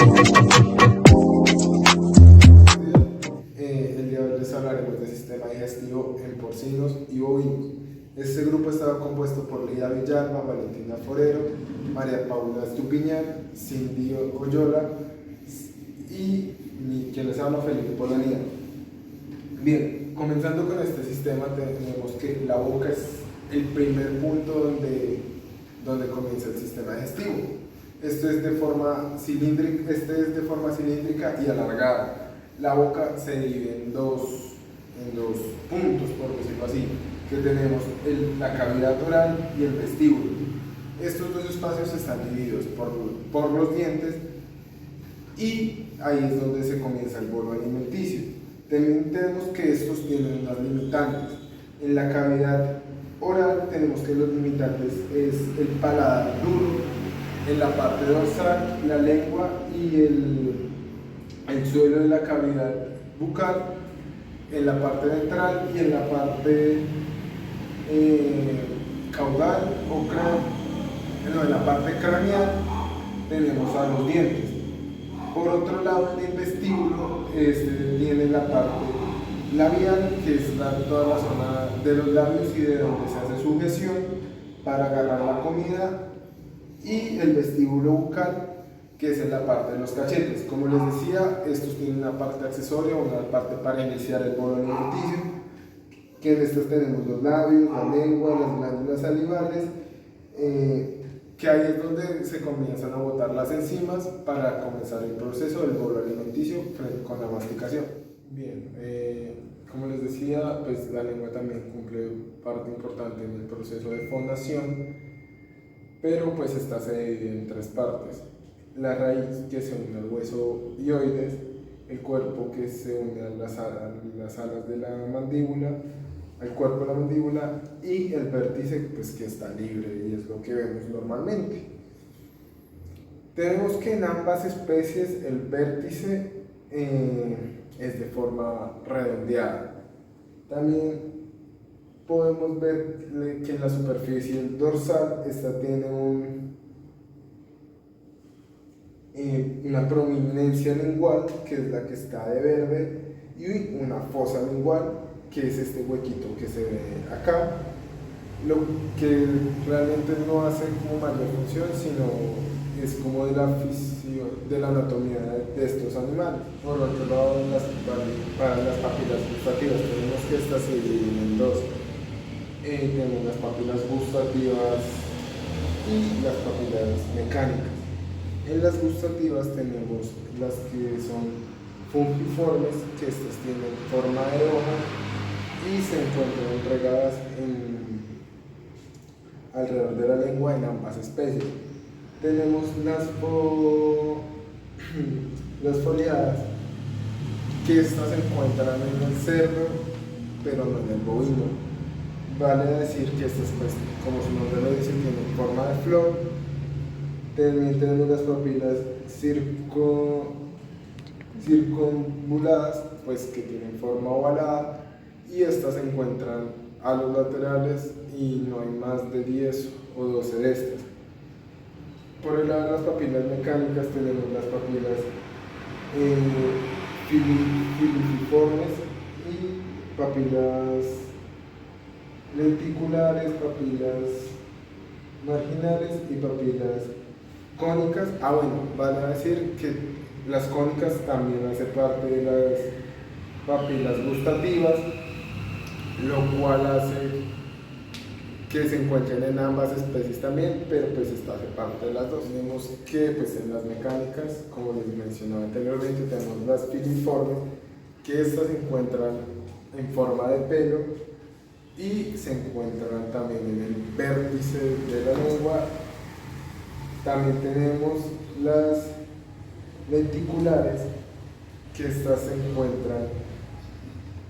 El día de hoy les hablaremos del sistema digestivo en porcinos y bovinos. Este grupo estaba compuesto por Lida Villalba, Valentina Forero, María Paula Estupiñán, Cindy Oyola y quien les habla, Felipe Polanía. Bien, comenzando con este sistema, tenemos que la boca es el primer punto donde comienza el sistema digestivo. Esto es de forma cilíndrica y alargada. La boca se divide en dos puntos, por decirlo así, que tenemos la cavidad oral y el vestíbulo. Estos dos espacios están divididos por los dientes y ahí es donde se comienza el bolo alimenticio. También tenemos que estos tienen unas limitantes. En la cavidad oral tenemos que los limitantes es el paladar duro, en la parte dorsal, la lengua y el suelo de la cavidad bucal, en la parte ventral y en la parte caudal o en la parte craneal tenemos a los dientes. Por otro lado, en el vestíbulo tiene la parte labial, que es toda la zona de los labios y de donde se hace sujeción para agarrar la comida, y el vestíbulo bucal, que es en la parte de los cachetes. Como les decía, estos tienen una parte accesoria, una parte para iniciar el bolo alimenticio, que en estos tenemos los labios, la lengua, las glándulas salivales, que ahí es donde se comienzan a botar las enzimas para comenzar el proceso del bolo alimenticio con la masticación. Bien, como les decía, pues la lengua también cumple parte importante en el proceso de fonación, pero pues esta se divide en tres partes: la raíz, que se une al hueso hioides, el cuerpo, que se une a las alas de la mandíbula, al cuerpo de la mandíbula, y el vértice, pues que está libre y es lo que vemos normalmente. Tenemos que en ambas especies el vértice es de forma redondeada. También podemos ver que en la superficie dorsal esta tiene una prominencia lingual, que es la que está de verde, y una fosa lingual, que es este huequito que se ve acá, lo que realmente no hace como mayor función, sino es como de la anatomía de estos animales. Por otro lado, para las papilas gustativas tenemos que estas se dividen en dos. Tenemos las papilas gustativas y las papilas mecánicas. En las gustativas tenemos las que son fungiformes, que estas tienen forma de hoja y se encuentran regadas alrededor de la lengua en ambas especies. Tenemos las foliadas, que estas se encuentran en el cerdo, pero no en el bovino. Vale decir que estas, pues, como su nombre lo dice, tienen forma de flor. También tenemos las papilas circunvaladas, pues que tienen forma ovalada, y estas se encuentran a los laterales y no hay más de 10 o 12 de estas. Por el lado de las papilas mecánicas tenemos las papilas filiformes y papilas lenticulares, papilas marginales y papilas cónicas. Bueno, van a decir que las cónicas también hacen parte de las papilas gustativas, lo cual hace que se encuentren en ambas especies también, pero pues esta hace parte de las dos. Tenemos que pues en las mecánicas, como les mencionaba anteriormente, tenemos las filiformes, que estas se encuentran en forma de pelo y se encuentran también en el vértice de la lengua. También tenemos las lenticulares, que estas se encuentran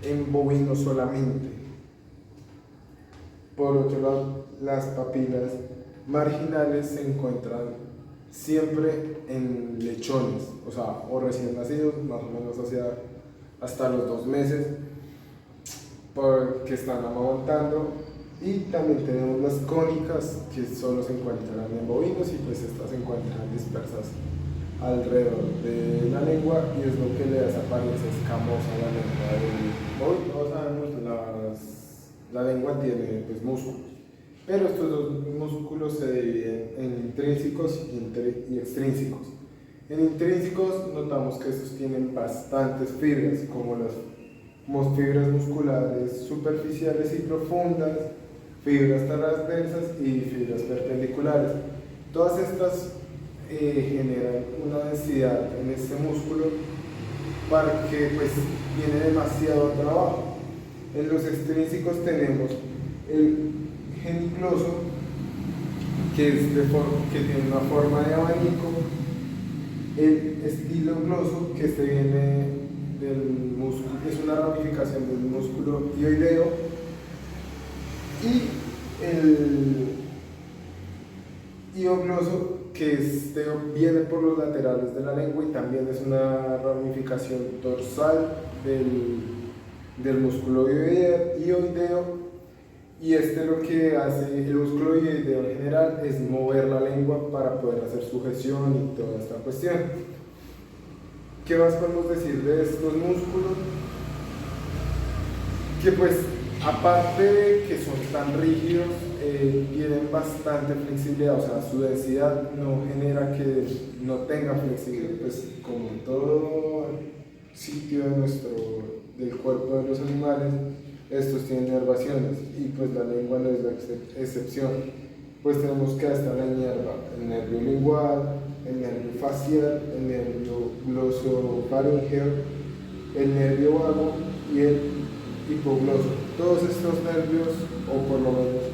en bovinos solamente. Por otro lado, las papilas marginales se encuentran siempre en lechones, o recién nacidos, más o menos hasta los 2 meses, porque están amamantando. Y también tenemos las cónicas, que solo se encuentran en bovinos, y pues estas se encuentran dispersas alrededor de la lengua y es lo que le da esa apariencia escamosa a la lengua. Hoy todos sabemos la lengua tiene pues, músculos, pero estos dos músculos se dividen en intrínsecos y extrínsecos. En intrínsecos notamos que estos tienen bastantes fibras, como las fibras musculares superficiales y profundas, fibras transversas y fibras perpendiculares. Todas estas generan una densidad en este músculo para que pues tiene demasiado trabajo. En los extrínsecos tenemos el genigloso que tiene una forma de abanico, el estilogloso que este viene del músculo, es una ramificación del músculo hioideo, y el hiogloso que viene por los laterales de la lengua y también es una ramificación dorsal del músculo hioideo, y lo que hace el músculo hioideo en general es mover la lengua para poder hacer sujeción y toda esta cuestión. ¿Qué más podemos decir de estos músculos? Que pues aparte de que son tan rígidos, tienen bastante flexibilidad, o sea, su densidad no genera que no tenga flexibilidad, pues como en todo sitio del cuerpo de los animales, estos tienen nervaciones y pues la lengua no es la excepción, pues tenemos que hasta la inerva, el nervio lingual, el nervio facial, el nervio glosofaríngeo, el nervio vago y el hipogloso. Todos estos nervios, o por lo menos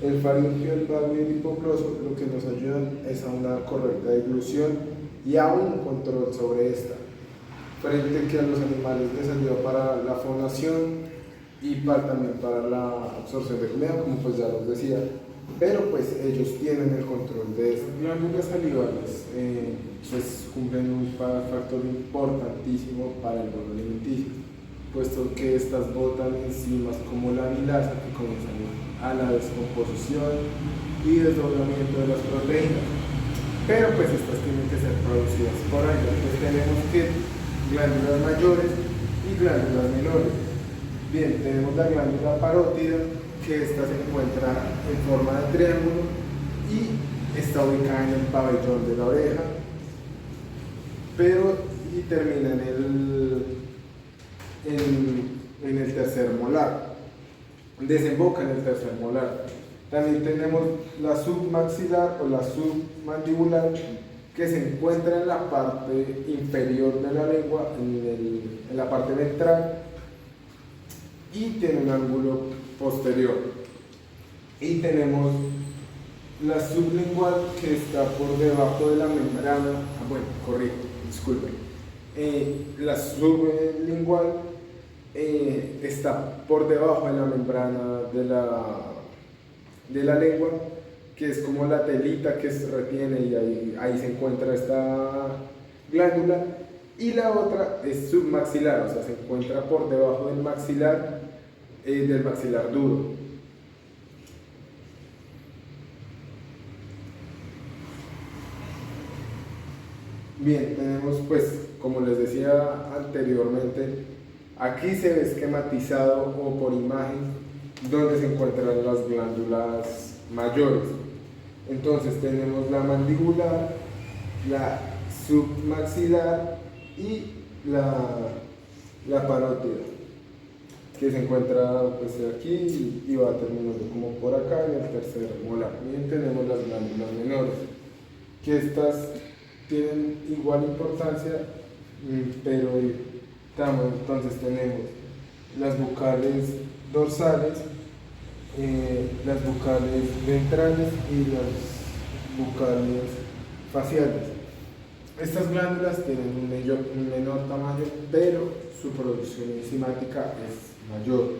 el faríngeo, el vago y el hipogloso, lo que nos ayudan es a una correcta deglución y a un control sobre esta, frente que a los animales les ayuda para la fonación y también para la absorción de comida, como pues ya los decía, pero pues ellos tienen el control de esto. Las glándulas salivales pues cumplen un factor importantísimo para el bolo alimenticio, puesto que estas botan enzimas como la amilasa que comienzan a la descomposición y desdoblamiento de las proteínas, pero pues estas tienen que ser producidas por ellas. Pues tenemos que glándulas mayores y glándulas menores. Bien, tenemos la glándula parótida, que esta se encuentra en forma de triángulo y está ubicada en el pabellón de la oreja, y termina en el tercer molar, desemboca en el tercer molar. También tenemos la submaxilar o la submandibular, que se encuentra en la parte inferior de la lengua, en la parte ventral, y tiene un ángulo posterior. Y tenemos la sublingual, que está por debajo de la membrana, disculpen. La sublingual está por debajo de la membrana de la lengua, que es como la telita que se retiene, y ahí se encuentra esta glándula. Y la otra es submaxilar, o sea, se encuentra por debajo del maxilar duro. Bien, tenemos pues, como les decía anteriormente, aquí se ve esquematizado o por imagen donde se encuentran las glándulas mayores. Entonces tenemos la mandibular, la submaxilar y la parótida, que se encuentra pues aquí y va terminando como por acá en el tercer molar. Bien, tenemos las glándulas menores, que estas tienen igual importancia, pero entonces tenemos las bucales dorsales, las bucales ventrales y las bucales faciales. Estas glándulas tienen un menor tamaño, pero su producción enzimática es mayor.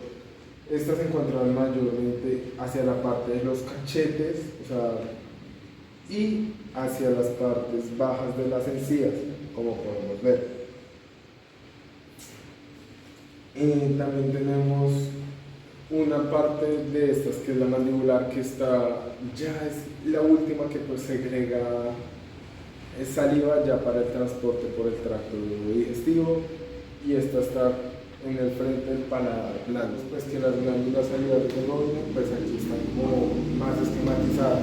Estas se encuentran mayormente hacia la parte de los cachetes, y hacia las partes bajas de las encías, como podemos ver. También tenemos una parte de estas que es la mandibular, que ya es la última que pues segrega es saliva ya para el transporte por el tracto digestivo, y esta está en el frente del paladar blando. Pues que las glándulas salivares del gobierno, pues aquí están como más esquematizadas.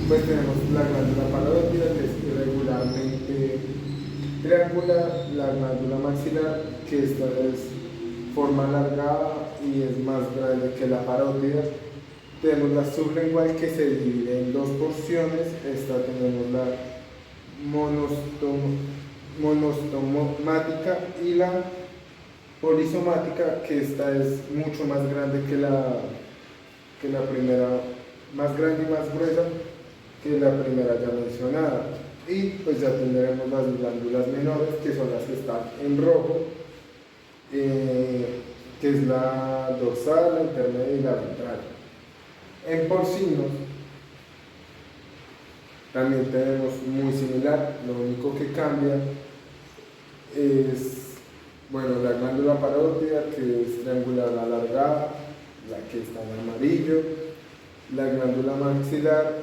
Pues tenemos la glándula parótida, que es irregularmente triangular, la glándula maxilar, que esta es forma alargada y es más grande que la parótida. Tenemos la sublingual, que se divide en dos porciones. Esta tenemos la monostomática y la polisomática, que esta es mucho más grande que la primera, más grande y más gruesa que la primera ya mencionada. Y pues ya tendremos las glándulas menores, que son las que están en rojo, que es la dorsal, la intermedia y la ventral. En porcinos también tenemos muy similar, lo único que cambia es, bueno, la glándula parótida, que es triangular alargada, la que está en amarillo, la glándula maxilar,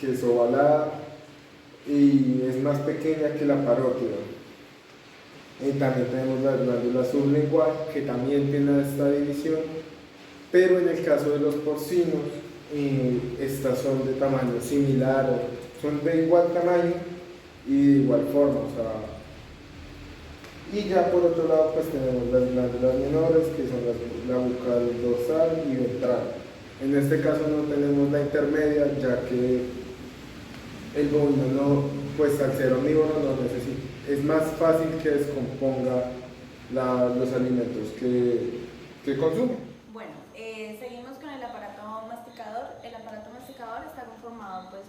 que es ovalada y es más pequeña que la parótida. Y también tenemos la glándula sublingual, que también tiene esta división, pero en el caso de los porcinos, estas son de tamaño similar, son de igual tamaño y de igual forma. O sea, y ya por otro lado, pues tenemos las glándulas menores, que son la bucal, dorsal y ventral. En este caso no tenemos la intermedia, ya que el bovino no, pues al ser omnívoro no necesita, es más fácil que descomponga los alimentos que consume. Bueno, seguimos con el aparato masticador. El aparato masticador está conformado pues,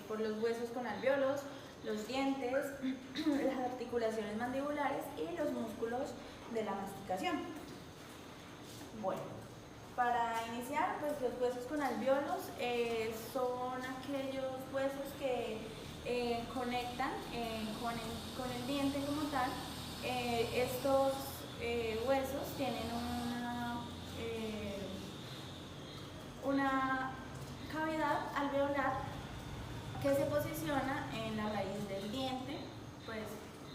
por los huesos con alvéolos, los dientes, las articulaciones mandibulares y los músculos de la masticación. Bueno, para iniciar, pues los huesos con alvéolos son aquellos huesos que conectan con el diente como tal. Estos huesos tienen una cavidad alveolar que se posiciona en la raíz del diente, pues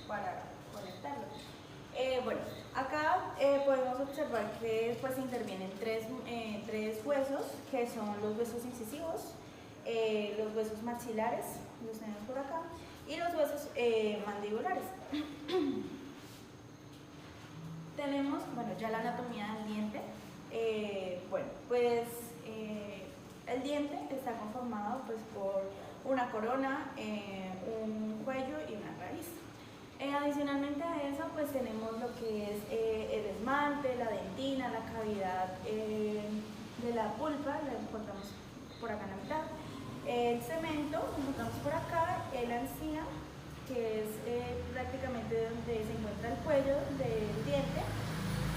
para conectarlo. Bueno, acá podemos observar que pues intervienen tres huesos, que son los huesos incisivos, los huesos maxilares, los tenemos por acá, y los huesos mandibulares. Tenemos, bueno, ya la anatomía del diente. Bueno, pues el diente está conformado pues por una corona, un cuello y una raíz. Adicionalmente a eso, pues tenemos lo que es el esmalte, la dentina, la cavidad de la pulpa, la encontramos por acá en la mitad. El cemento, lo encontramos por acá, la encía, que es prácticamente donde se encuentra el cuello del diente,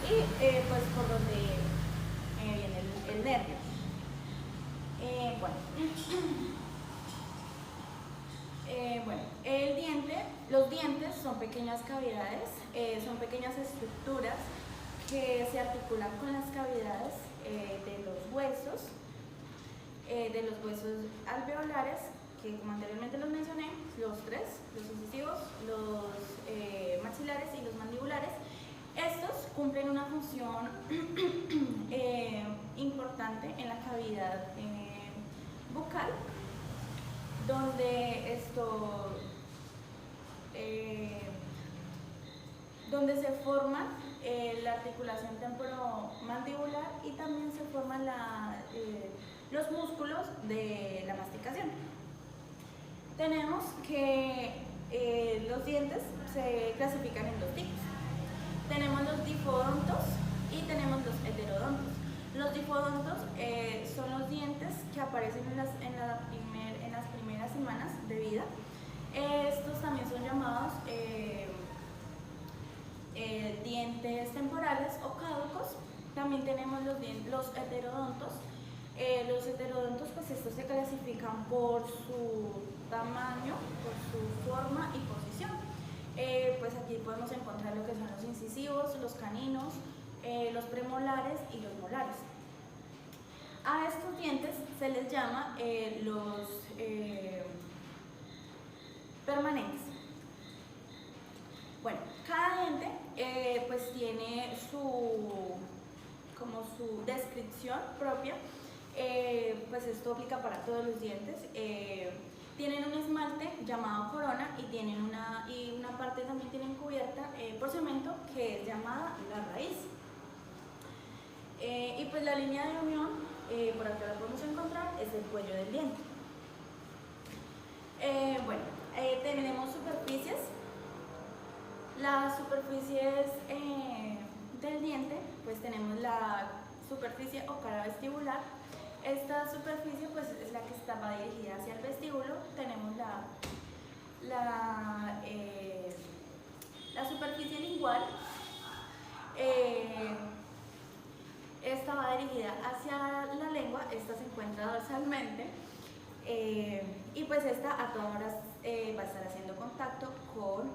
y pues por donde viene el nervio. Bueno, los dientes son pequeñas cavidades, son pequeñas estructuras que se articulan con las cavidades de los huesos alveolares, que como anteriormente los mencioné, los tres, los incisivos, los maxilares y los mandibulares. Estos cumplen una función importante en la cavidad bucal, donde se forma la articulación temporomandibular y también se forman los músculos de la masticación. Tenemos que los dientes se clasifican en dos tipos. Tenemos los difodontos y tenemos los heterodontos. Los difodontos son los dientes que aparecen en las primeras semanas de vida. Estos también son llamados dientes temporales o caducos. También tenemos los heterodontos. Los heterodontos, pues estos se clasifican por su tamaño, por su forma y posición. Pues aquí podemos encontrar lo que son los incisivos, los caninos, los premolares y los molares. A estos dientes se les llama permanentes. Bueno, cada diente pues tiene como su descripción propia. Pues esto aplica para todos los dientes. Tienen un esmalte llamado corona y tienen una parte también tienen cubierta por cemento que es llamada la raíz. Y pues la línea de unión, por acá la podemos encontrar, es el cuello del diente. Bueno, tenemos superficies. Las superficies del diente, pues tenemos la superficie o cara vestibular. Esta superficie pues es la que va dirigida hacia el vestíbulo. Tenemos la superficie lingual. Esta va dirigida hacia la lengua, esta se encuentra dorsalmente. Y pues esta a todas horas va a estar haciendo contacto con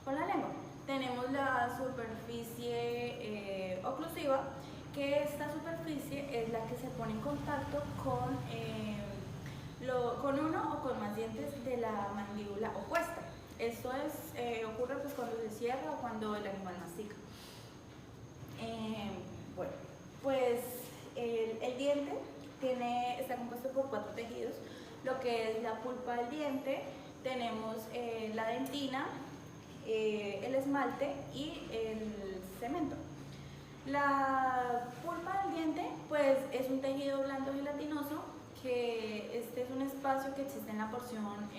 la lengua. Tenemos la superficie oclusiva, que esta superficie es la que se pone en contacto con uno o con más dientes de la mandíbula opuesta. Esto ocurre pues cuando se cierra o cuando el animal mastica. Bueno, pues el diente está compuesto por 4 tejidos, lo que es la pulpa del diente, tenemos la dentina, el esmalte y el cemento. La pulpa del diente pues es un tejido blando gelatinoso, que este es un espacio que existe en la porción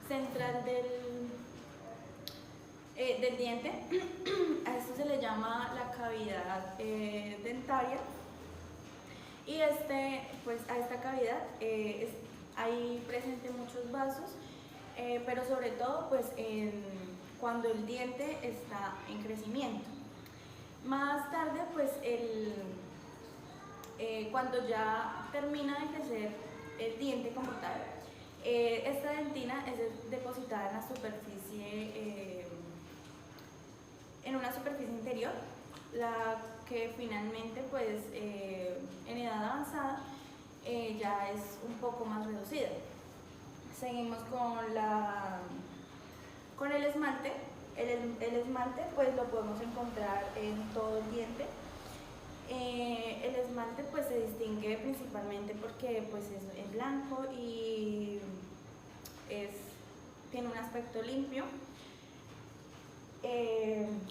central del diente. A esto se le llama la cavidad dentaria, y pues a esta cavidad hay presente muchos vasos, pero sobre todo pues cuando el diente está en crecimiento. Más tarde pues cuando ya termina de crecer el diente como tal, esta dentina es depositada en la superficie, en una superficie interior, la que finalmente pues en edad avanzada ya es un poco más reducida. Seguimos con el esmalte. El esmalte pues lo podemos encontrar en todo el diente. El esmalte pues se distingue principalmente porque pues es blanco y tiene un aspecto limpio.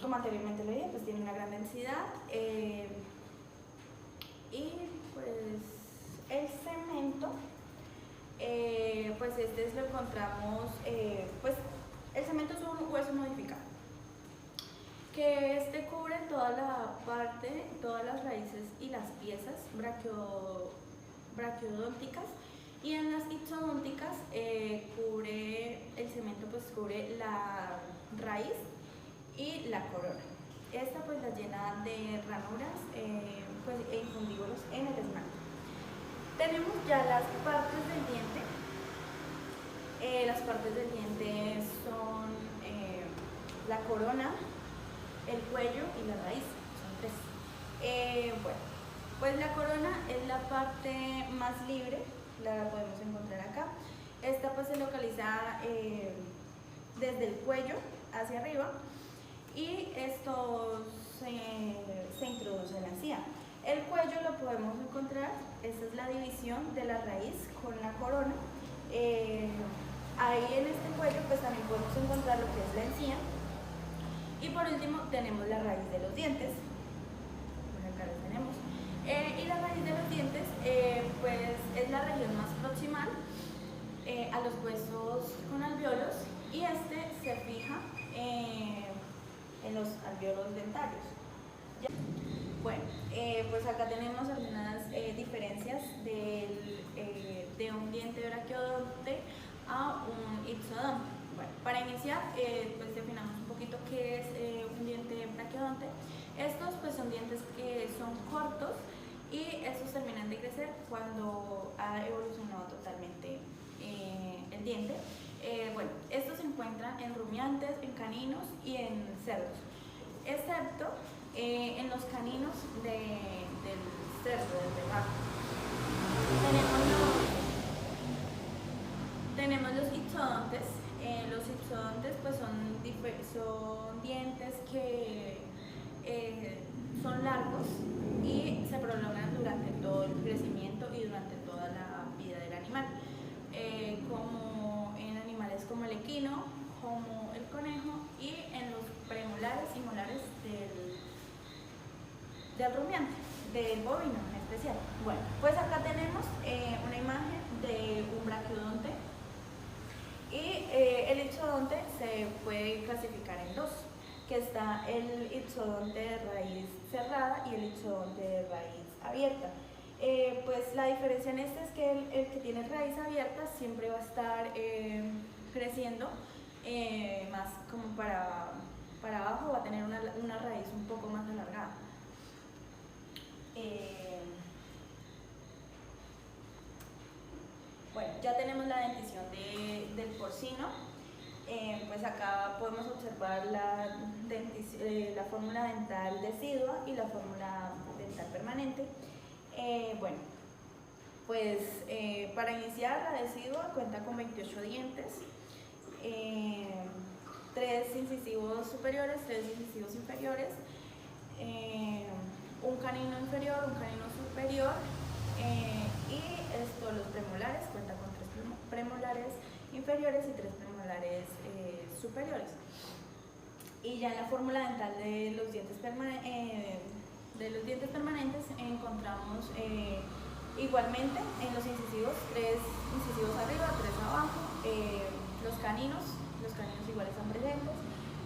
Como anteriormente le dije, pues tiene una gran densidad. Y pues el cemento, pues lo encontramos, pues el cemento es un hueso modificado, que cubre toda la parte, todas las raíces y las piezas braquiodónticas, y en las ipsodónticas el cemento pues cubre la raíz y la corona. Esta pues la llena de ranuras pues, e infundíbulos en el esmalte. Tenemos ya las partes del diente. Las partes del diente son la corona, el cuello y la raíz, son 3. Bueno, pues la corona es la parte más libre, la podemos encontrar acá. Esta pues se localiza desde el cuello hacia arriba, y esto se introduce en la encía. El cuello lo podemos encontrar, esta es la división de la raíz con la corona. Ahí en este cuello pues también podemos encontrar lo que es la encía. Y por último tenemos la raíz de los dientes, por acá lo tenemos. Y la raíz de los dientes pues es la región más proximal a los huesos con alvéolos, y se fija en los alvéolos dentarios. Bueno, pues acá tenemos algunas diferencias de un diente braquiodonte a un ipsodonte. Bueno, para iniciar, pues definamos un poquito qué es un diente braquiodonte. Estos pues son dientes que son cortos, y estos terminan de crecer cuando ha evolucionado totalmente el diente. Bueno, estos se encuentran en rumiantes, en caninos y en cerdos, excepto en los caninos del cerdo, del rebajo. Tenemos los ipsodontes. Los ipsodontes pues son dientes que son largos y se prolongan durante todo el crecimiento y durante toda la vida del animal, como en animales como el equino, como el conejo y en los premolares y molares del rumiante, del bovino en especial. Bueno, pues acá tenemos una imagen de un braquiodonte y el ipsodonte se puede clasificar en dos, que está el ipsodonte de raíz cerrada y el ipsodonte de raíz abierta. Pues la diferencia en este es que el que tiene raíz abierta siempre va a estar creciendo más como para abajo, va a tener una raíz un poco más alargada. Bueno, ya tenemos la dentición del porcino. Pues acá podemos observar la fórmula dental decidua y la fórmula dental permanente. Bueno, pues para iniciar, la decidua cuenta con 28 dientes, 3 incisivos superiores, 3 incisivos inferiores, un canino inferior, un canino superior, y los premolares, cuenta con 3 premolares inferiores y 3 premolares superiores. Y ya en la fórmula dental de los dientes permanentes encontramos igualmente en los incisivos 3 incisivos arriba, 3 abajo, los caninos iguales están presentes,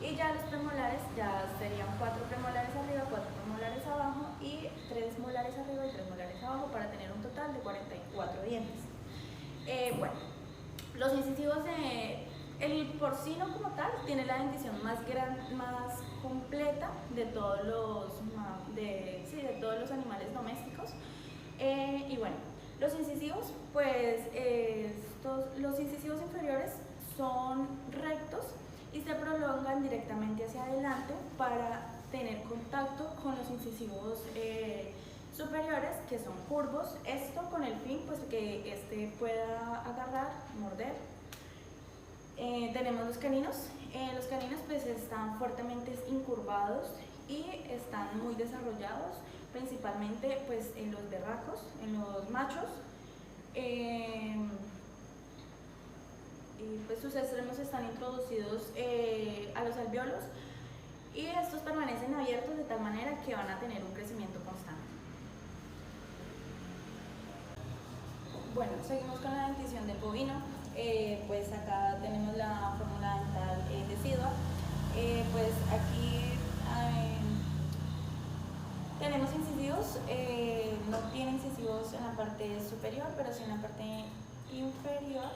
y ya los premolares ya serían 4 premolares arriba, 4 premolares abajo y 3 molares arriba y 3 molares abajo para tener un total de 44 dientes. Bueno, los incisivos el porcino como tal tiene la dentición más completa de todos los animales domésticos. Y bueno, los incisivos, pues los incisivos inferiores son rectos y se prolongan directamente hacia adelante para tener contacto con los incisivos superiores, que son curvos, esto con el fin pues que este pueda agarrar, morder. Tenemos los caninos pues están fuertemente incurvados y están muy desarrollados, principalmente pues en los berracos, en los machos. Y pues sus extremos están introducidos a los alvéolos y estos permanecen abiertos de tal manera que van a tener un crecimiento constante. Bueno, seguimos con la dentición del bovino. Pues acá tenemos la fórmula dental decidua. Pues aquí tenemos incisivos, no tiene incisivos en la parte superior, pero sí en la parte inferior.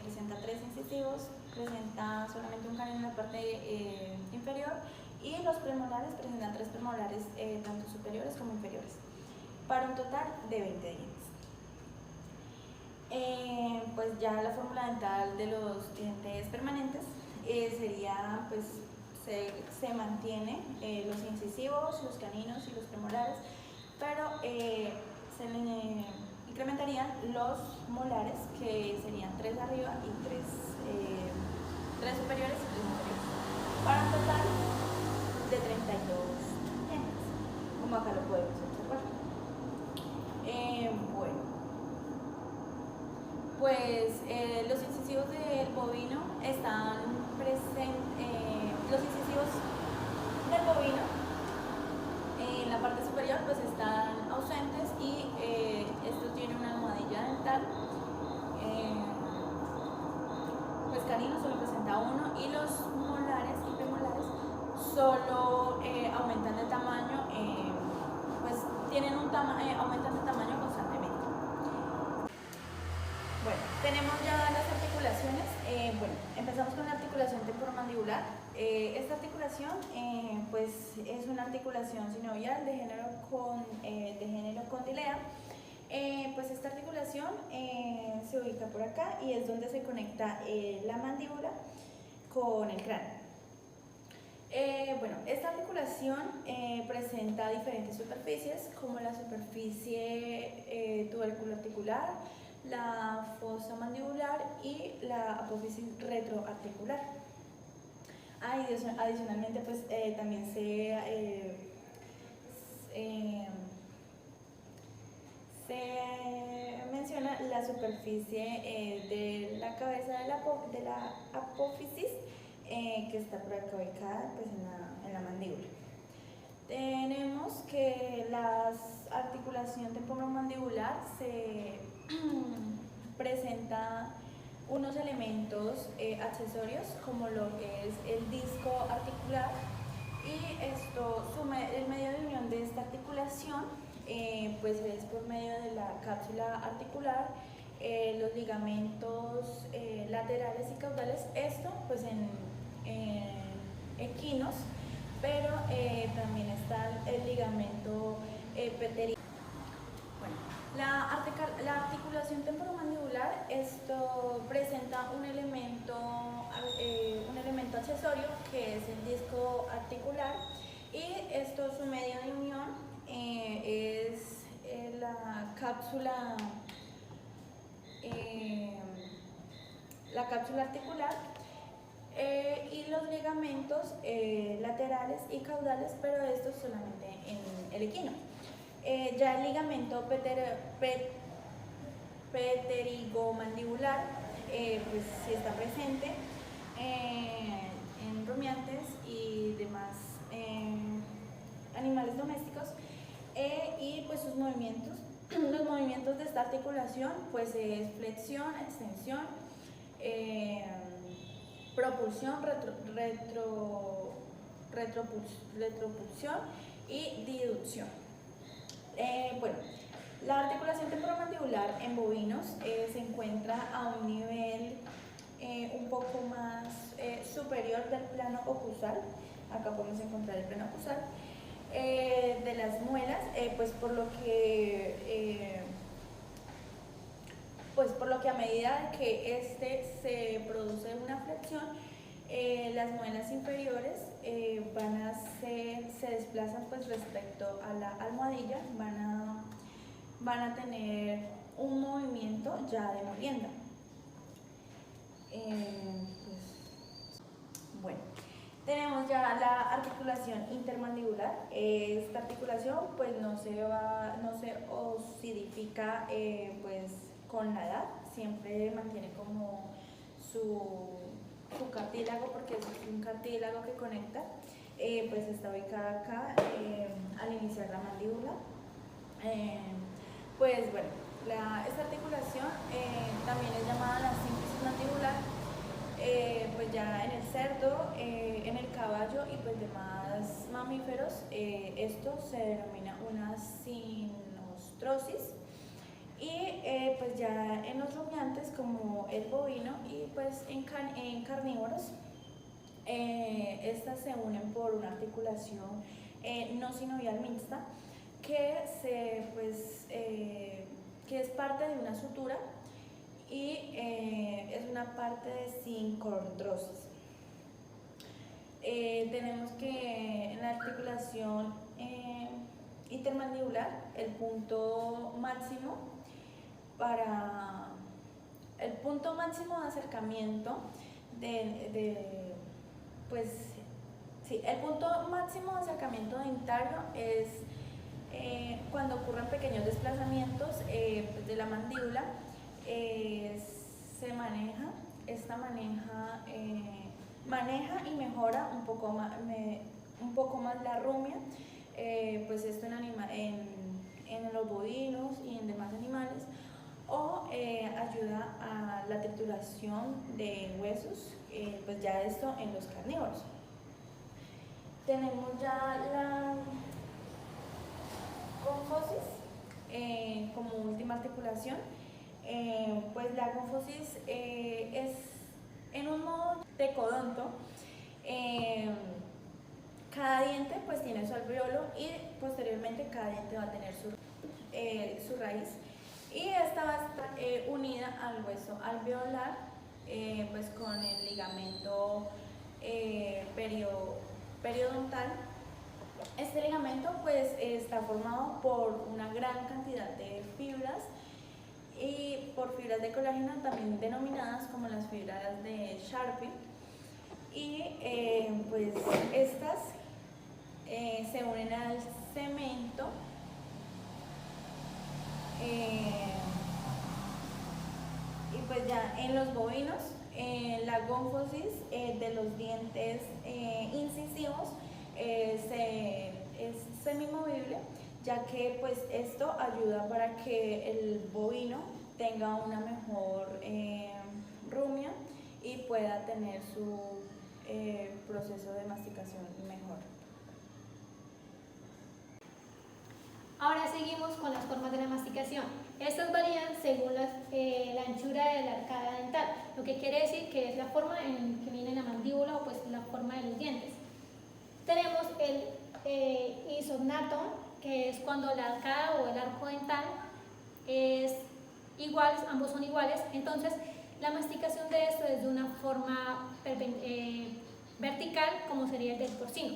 Presenta 3 incisivos, presenta solamente un canino en la parte inferior, y los premolares presentan 3 premolares tanto superiores como inferiores, para un total de 20 dientes. Pues ya la fórmula dental de los dientes permanentes sería, pues se mantiene los incisivos, los caninos y los premolares, pero se le incrementarían los molares, que serían 3 arriba y 3 superiores y 3 inferiores, para un total de 32 dientes, como acá lo podemos observar. Bueno, pues los incisivos del bovino están presentes, los incisivos del bovino en la parte superior pues están ausentes, y esto tiene una almohadilla dental. Pues canino solo presenta 1, y los molares y premolares solo aumentan de tamaño, pues tienen aumentan de tamaño constantemente. Bueno, tenemos ya las articulaciones. Bueno, empezamos con la articulación temporomandibular. Esta articulación pues es una articulación sinovial de género condilea. Pues esta articulación se ubica por acá y es donde se conecta la mandíbula con el cráneo. Bueno, esta articulación presenta diferentes superficies, como la superficie tuberculoarticular, la fosa mandibular y la apófisis retroarticular. Adicionalmente, pues también se menciona la superficie de la cabeza de la apófisis, que está por acá ubicada pues, en la mandíbula. Tenemos que la articulación temporomandibular se presenta unos elementos accesorios como lo que es el disco articular y el medio de unión de esta articulación pues es por medio de la cápsula articular, los ligamentos laterales y caudales, esto pues en equinos, pero también está el ligamento pteriano. Bueno, la articulación temporomandibular, esto presenta un elemento accesorio que es el disco articular y su medio de unión es la cápsula articular y los ligamentos laterales y caudales, pero estos solamente en el equino. Ya el ligamento pterigomandibular pues sí está presente en rumiantes y demás animales domésticos y pues sus movimientos, los movimientos de esta articulación pues es flexión, extensión, propulsión, retropulsión y diducción. Bueno, la articulación temporomandibular en bovinos se encuentra a un nivel un poco más superior del plano ocusal. Acá podemos encontrar el plano ocusal de las muelas, pues por lo que a medida que se produce una flexión, las muelas inferiores se desplazan pues respecto a la almohadilla, van a tener un movimiento ya de molienda. Bueno, tenemos ya la articulación intermandibular. Esta articulación pues no se osidifica pues con la edad, siempre mantiene como su cartílago, porque es un cartílago que conecta, pues está ubicada acá al iniciar la mandíbula. Pues bueno, esta articulación también es llamada la sínfisis mandibular, pues ya en el cerdo, en el caballo y pues demás mamíferos, esto se denomina una sinostrosis. Y pues ya en los rumiantes como el bovino y pues en carnívoros, estas se unen por una articulación no sinovial mixta que es parte de una sutura y es una parte de sincondrosis. Tenemos que en la articulación intermandibular el punto máximo de acercamiento el punto máximo de acercamiento dentario es cuando ocurren pequeños desplazamientos de la mandíbula. Maneja y mejora un poco más la rumia, pues esto en los bovinos y en demás animales, o ayuda a la trituración de huesos, pues ya esto en los carnívoros. Tenemos ya la confosis como última articulación. Pues la confosis es en un modo tecodonto. Cada diente pues tiene su alveolo y posteriormente cada diente va a tener su raíz, y esta va a estar unida al hueso alveolar pues con el ligamento periodontal. Este ligamento pues está formado por una gran cantidad de fibras y por fibras de colágeno también denominadas como las fibras de Sharpie. Y pues estas se unen al cemento y pues ya en los bovinos la gónfosis de los dientes incisivos es semimovible, ya que pues esto ayuda para que el bovino tenga una mejor rumia y pueda tener su proceso de masticación mejor. Ahora seguimos con las formas de la masticación. Estas varían según la anchura de la arcada dental, lo que quiere decir que es la forma en que viene la mandíbula o pues la forma de los dientes. Tenemos el isognato, que es cuando la arcada o el arco dental es igual, ambos son iguales, entonces la masticación de esto es de una forma vertical, como sería el del porcino.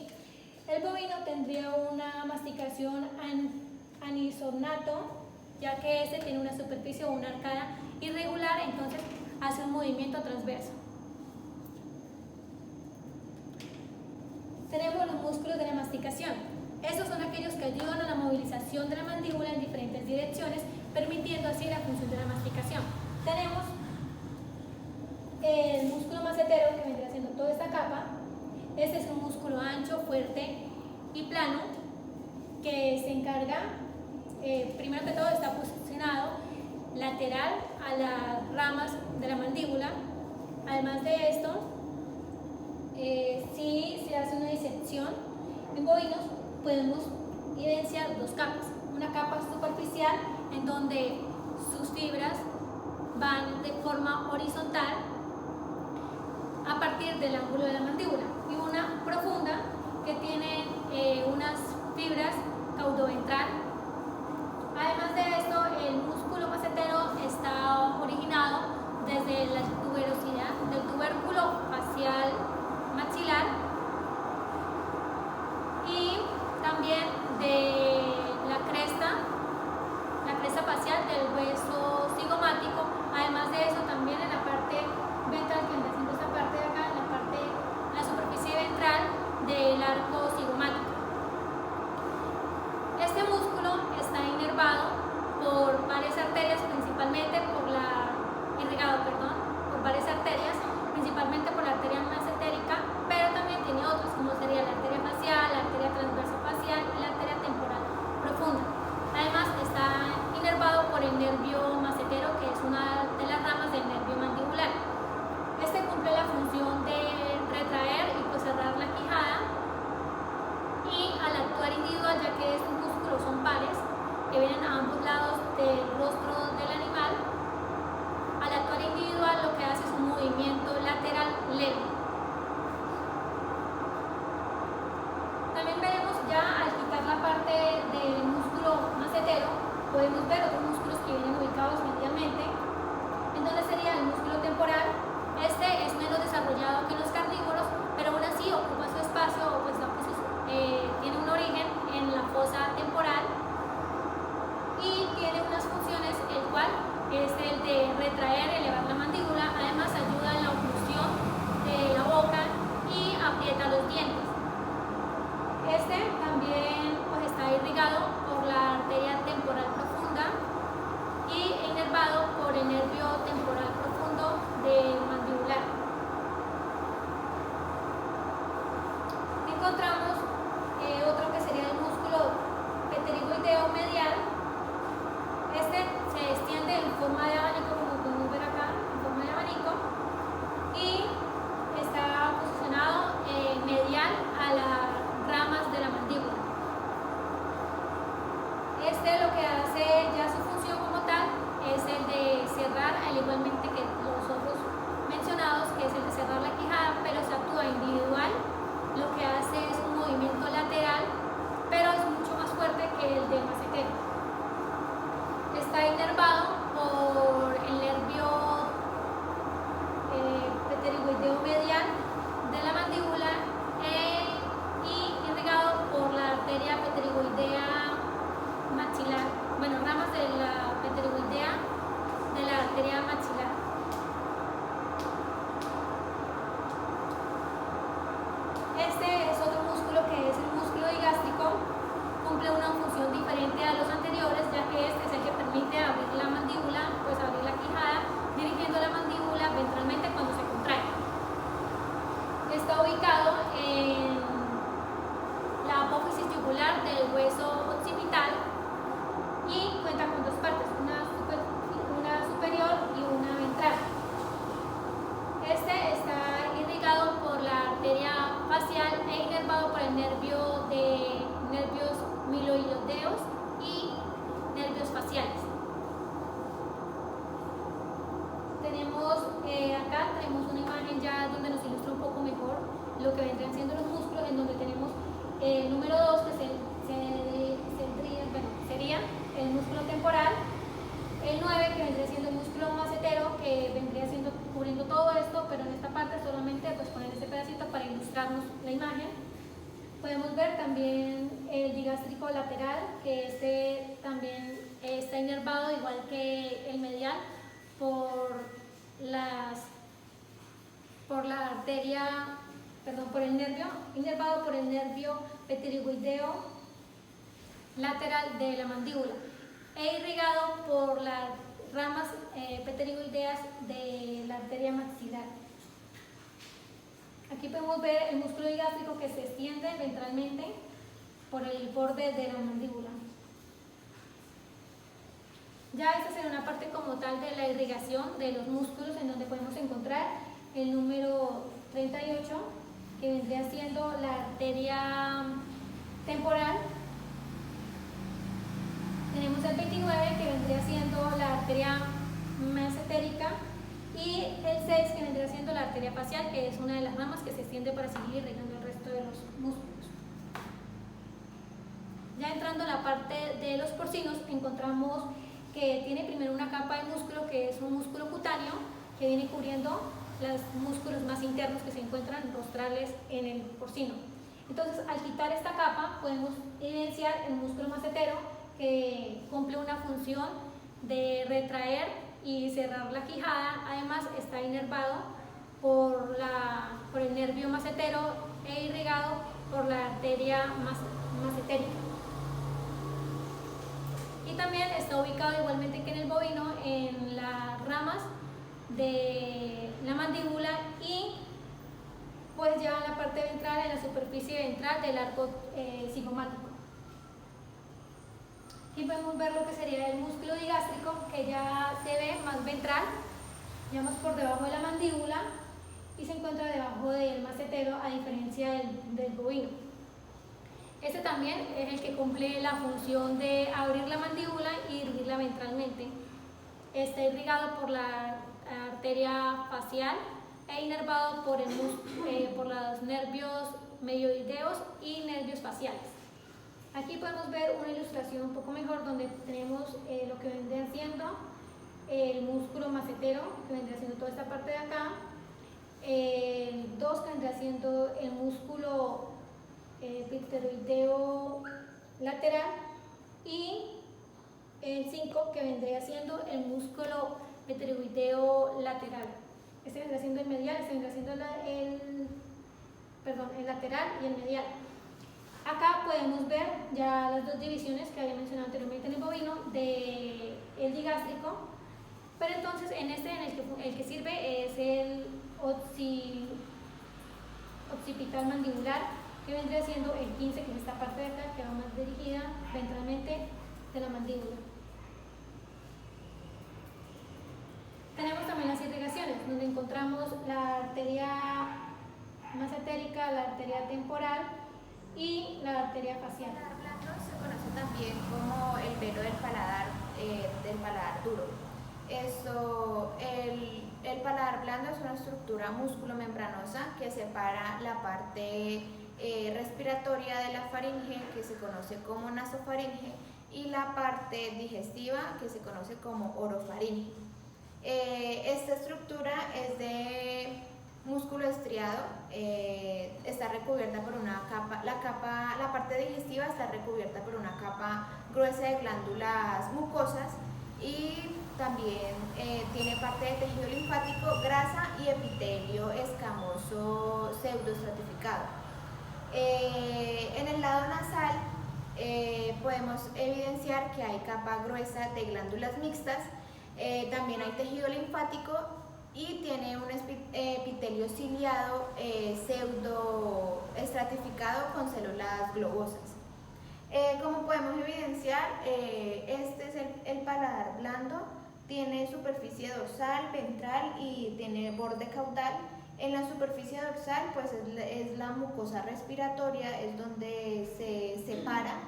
El bovino tendría una masticación anisognato, ya que este tiene una superficie o una arcada irregular, entonces hace un movimiento transverso. Tenemos los músculos de la masticación. Estos son aquellos que ayudan a la movilización de la mandíbula en diferentes direcciones, permitiendo así la función de la masticación. Tenemos el músculo macetero, que vendría siendo toda esta capa. Este es un músculo ancho, fuerte y plano, que se encarga, primero que todo, está posicionado lateral a las ramas de la mandíbula. Además de esto, si se hace una disección en bovinos, podemos evidenciar dos capas. Una capa superficial, en donde sus fibras van de forma horizontal a partir del ángulo de la mandíbula, y una profunda, que tiene unas fibras caudoventral. Además de esto, el músculo macetero está originado desde la tuberosidad del tubérculo facial maxilar y también de la cresta facial del hueso cigomático. Además de eso, también en la parte ventral, que anda haciendo esta parte de acá, en la superficie ventral del arco cigomático. Este músculo el nervios miloideos y nervios faciales. Acá tenemos una imagen ya donde nos ilustra un poco mejor lo que vendrían siendo los músculos, en donde tenemos el número 2 que sería el músculo temporal, el 9 que vendría siendo el músculo macetero, que vendría siendo cubriendo todo esto, pero en esta parte solamente pues poner este pedacito para ilustrarnos la imagen. Podemos ver también el digástrico lateral, que este también está inervado igual que el medial por el nervio, inervado por el nervio pterigoideo lateral de la mandíbula e irrigado por las ramas pterigoideas de la arteria maxilar. Aquí podemos ver el músculo digástrico que se extiende ventralmente por el borde de la mandíbula. Ya esta será una parte como tal de la irrigación de los músculos, en donde podemos encontrar el número 38, que vendría siendo la arteria temporal. Tenemos el 29, que vendría siendo la arteria mesetérica, y el 6, que vendría siendo la arteria facial, que es una de las ramas que se extiende para seguir irrigando el resto de los músculos. Ya entrando en la parte de los porcinos, encontramos que tiene primero una capa de músculo, que es un músculo cutáneo, que viene cubriendo los músculos más internos que se encuentran rostrales en el porcino. Entonces, al quitar esta capa, podemos evidenciar el músculo macetero, que cumple una función de retraer y cerrar la quijada. Además, está inervado por el nervio macetero e irrigado por la arteria macetérica. Y también está ubicado igualmente que en el bovino en las ramas de la mandíbula y pues ya en la parte ventral, en la superficie ventral del arco cigomático. Aquí podemos ver lo que sería el músculo digástrico, que ya se ve más ventral, ya más por debajo de la mandíbula, y se encuentra debajo del macetero, a diferencia del bovino. Este también es el que cumple la función de abrir la mandíbula y irrigirla ventralmente. Está irrigado por la arteria facial e inervado por los nervios medioideos y nervios faciales. Aquí podemos ver una ilustración un poco mejor, donde tenemos lo que vendría siendo el músculo macetero, que vendría siendo toda esta parte de acá, el 2, que vendría siendo el músculo pteroideo lateral, y el 5, que vendría siendo el músculo pteroideo lateral. Este vendría siendo el medial, este vendría siendo el lateral y el medial. Acá podemos ver ya las dos divisiones que había mencionado anteriormente en el bovino del digástrico, pero entonces en el que sirve es el occipital mandibular, que vendría siendo el 15, que es esta parte de acá, que va más dirigida ventralmente de la mandíbula. Tenemos también las irrigaciones, donde encontramos la arteria macetérica, la arteria temporal y la arteria facial. El paladar blando se conoce también como el velo del paladar duro. El paladar blando es una estructura músculo-membranosa que separa la parte respiratoria de la faringe, que se conoce como nasofaringe, y la parte digestiva, que se conoce como orofaringe. Esta estructura es de músculo estriado, está recubierta por una capa, la parte digestiva está recubierta por una capa gruesa de glándulas mucosas, y también tiene parte de tejido linfático, grasa y epitelio escamoso pseudoestratificado. En el lado nasal podemos evidenciar que hay capa gruesa de glándulas mixtas, también hay tejido linfático y tiene un epitelio ciliado pseudoestratificado con células globosas. Como podemos evidenciar, este es el paladar blando. Tiene superficie dorsal, ventral y tiene borde caudal, En la superficie dorsal pues es la mucosa respiratoria, es donde se separa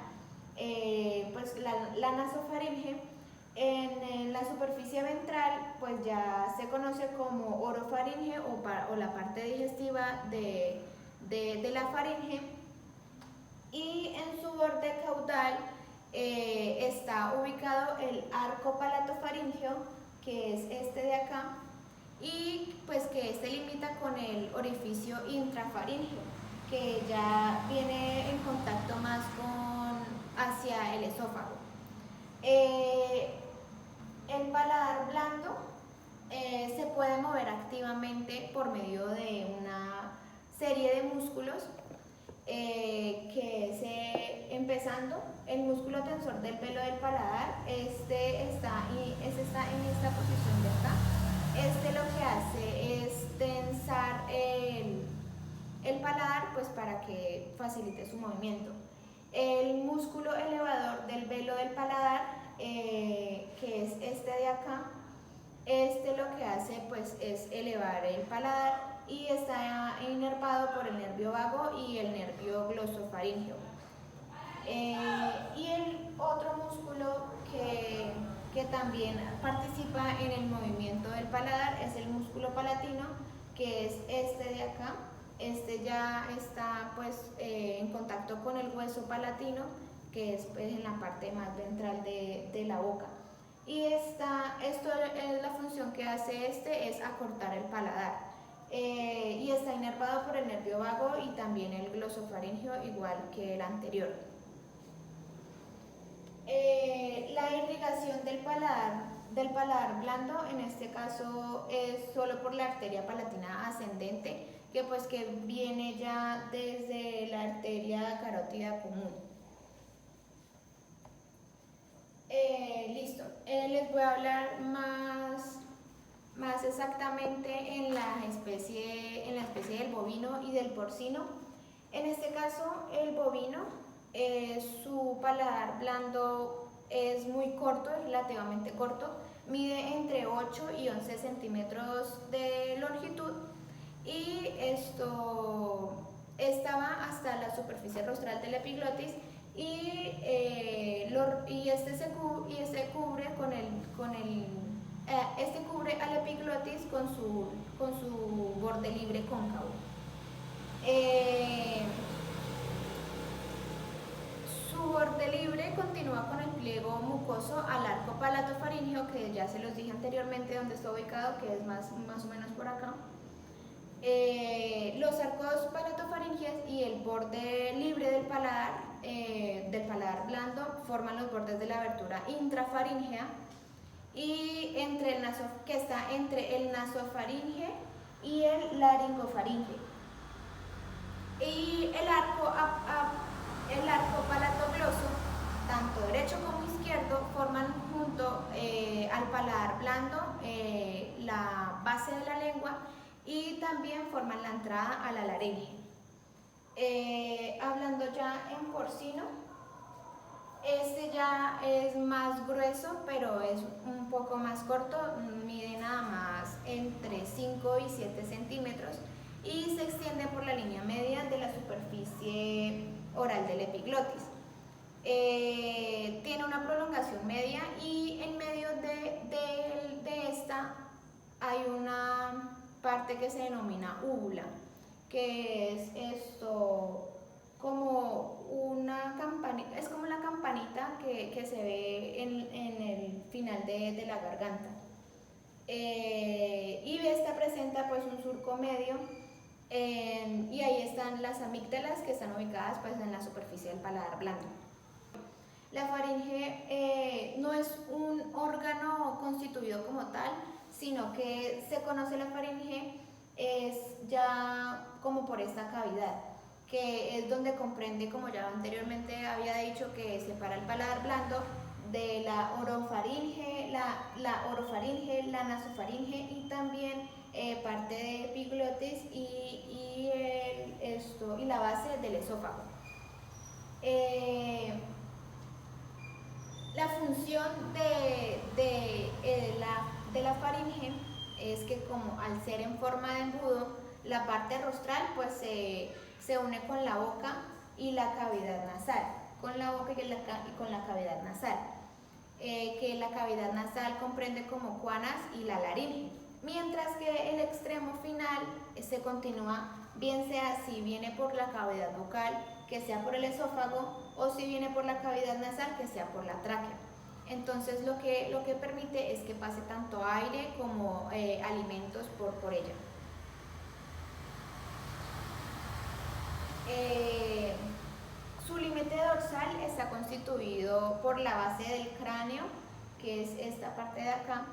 pues la nasofaringe. En la superficie ventral pues ya se conoce como orofaringe o la parte digestiva de la faringe, y en su borde caudal está ubicado el arco palatofaringeo, que es este de acá, y pues que este limita con el orificio intrafaríngeo, que ya viene en contacto más hacia el esófago. El paladar blando se puede mover activamente por medio de una serie de músculos, que es empezando el músculo tensor del velo del paladar. Este está en esta posición de acá. Este lo que hace es tensar el paladar pues para que facilite su movimiento. El músculo elevador del velo del paladar, que es este de acá, este lo que hace pues es elevar el paladar y está inervado por el nervio vago y el nervio glosofaríngeo. Y el otro músculo que también participa en el movimiento del paladar es el músculo palatino, que es este de acá. Este ya está pues en contacto con el hueso palatino, que es pues, en la parte más ventral de la boca. Y esto es la función que hace es acortar el paladar. Y está inervado por el nervio vago y también el glosofaríngeo, igual que el anterior. La irrigación del paladar blando, en este caso, es solo por la arteria palatina ascendente, que viene ya desde la arteria carótida común. Listo. Les voy a hablar más exactamente en la especie del bovino y del porcino. En este caso, el bovino, su paladar blando es muy corto, es relativamente corto, mide entre 8 y 11 centímetros de longitud, y estaba hasta la superficie rostral del epiglotis, y este cubre al epiglotis con su borde libre cóncavo. Su borde libre continúa con el pliego mucoso al arco palatofaríngeo, que ya se los dije anteriormente donde está ubicado, que es más o menos por acá. Los arcos palatofaringeos y el borde libre del paladar blando forman los bordes de la abertura intrafaríngea, y que está entre el nasofaringe y el laringofaringe. Y el arco palatogloso, tanto derecho como izquierdo, forman junto al paladar blando la base de la lengua, y también forman la entrada a la laringe. Hablando ya en porcino, este ya es más grueso, pero es un poco más corto, mide nada más entre 5 y 7 centímetros y se extiende por la línea media de la superficie oral del epiglotis. Tiene una prolongación media, y en medio de esta hay una parte que se denomina úvula, que es como una campanita, es como la campanita que se ve en el final de la garganta. Y esta presenta pues un surco medio, y ahí están las amígdalas, que están ubicadas pues en la superficie del paladar blando. La faringe no es un órgano constituido como tal, sino que se conoce la faringe es ya como por esta cavidad, que es donde comprende, como ya anteriormente había dicho, que separa el paladar blando de la orofaringe, la nasofaringe, y también parte de epiglotis y la base del esófago. La función de la faringe es que, como al ser en forma de embudo, la parte rostral pues se une con la boca y la cavidad nasal, con la boca y con la cavidad nasal, que la cavidad nasal comprende como cuanas y la laringe, mientras que el extremo final se continúa, bien sea si viene por la cavidad bucal, que sea por el esófago, o si viene por la cavidad nasal, que sea por la tráquea. Entonces lo que permite es que pase tanto aire como alimentos por ella. Su límite dorsal está constituido por la base del cráneo, que es esta parte de acá,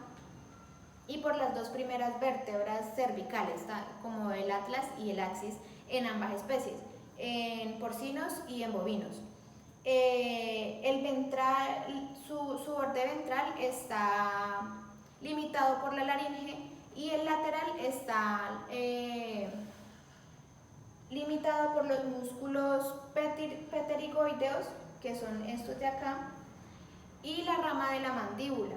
y por las dos primeras vértebras cervicales, como el atlas y el axis, en ambas especies, en porcinos y en bovinos. El ventral, su borde ventral está limitado por la laringe y el lateral está limitado por los músculos pterigoideos, que son estos de acá, y la rama de la mandíbula,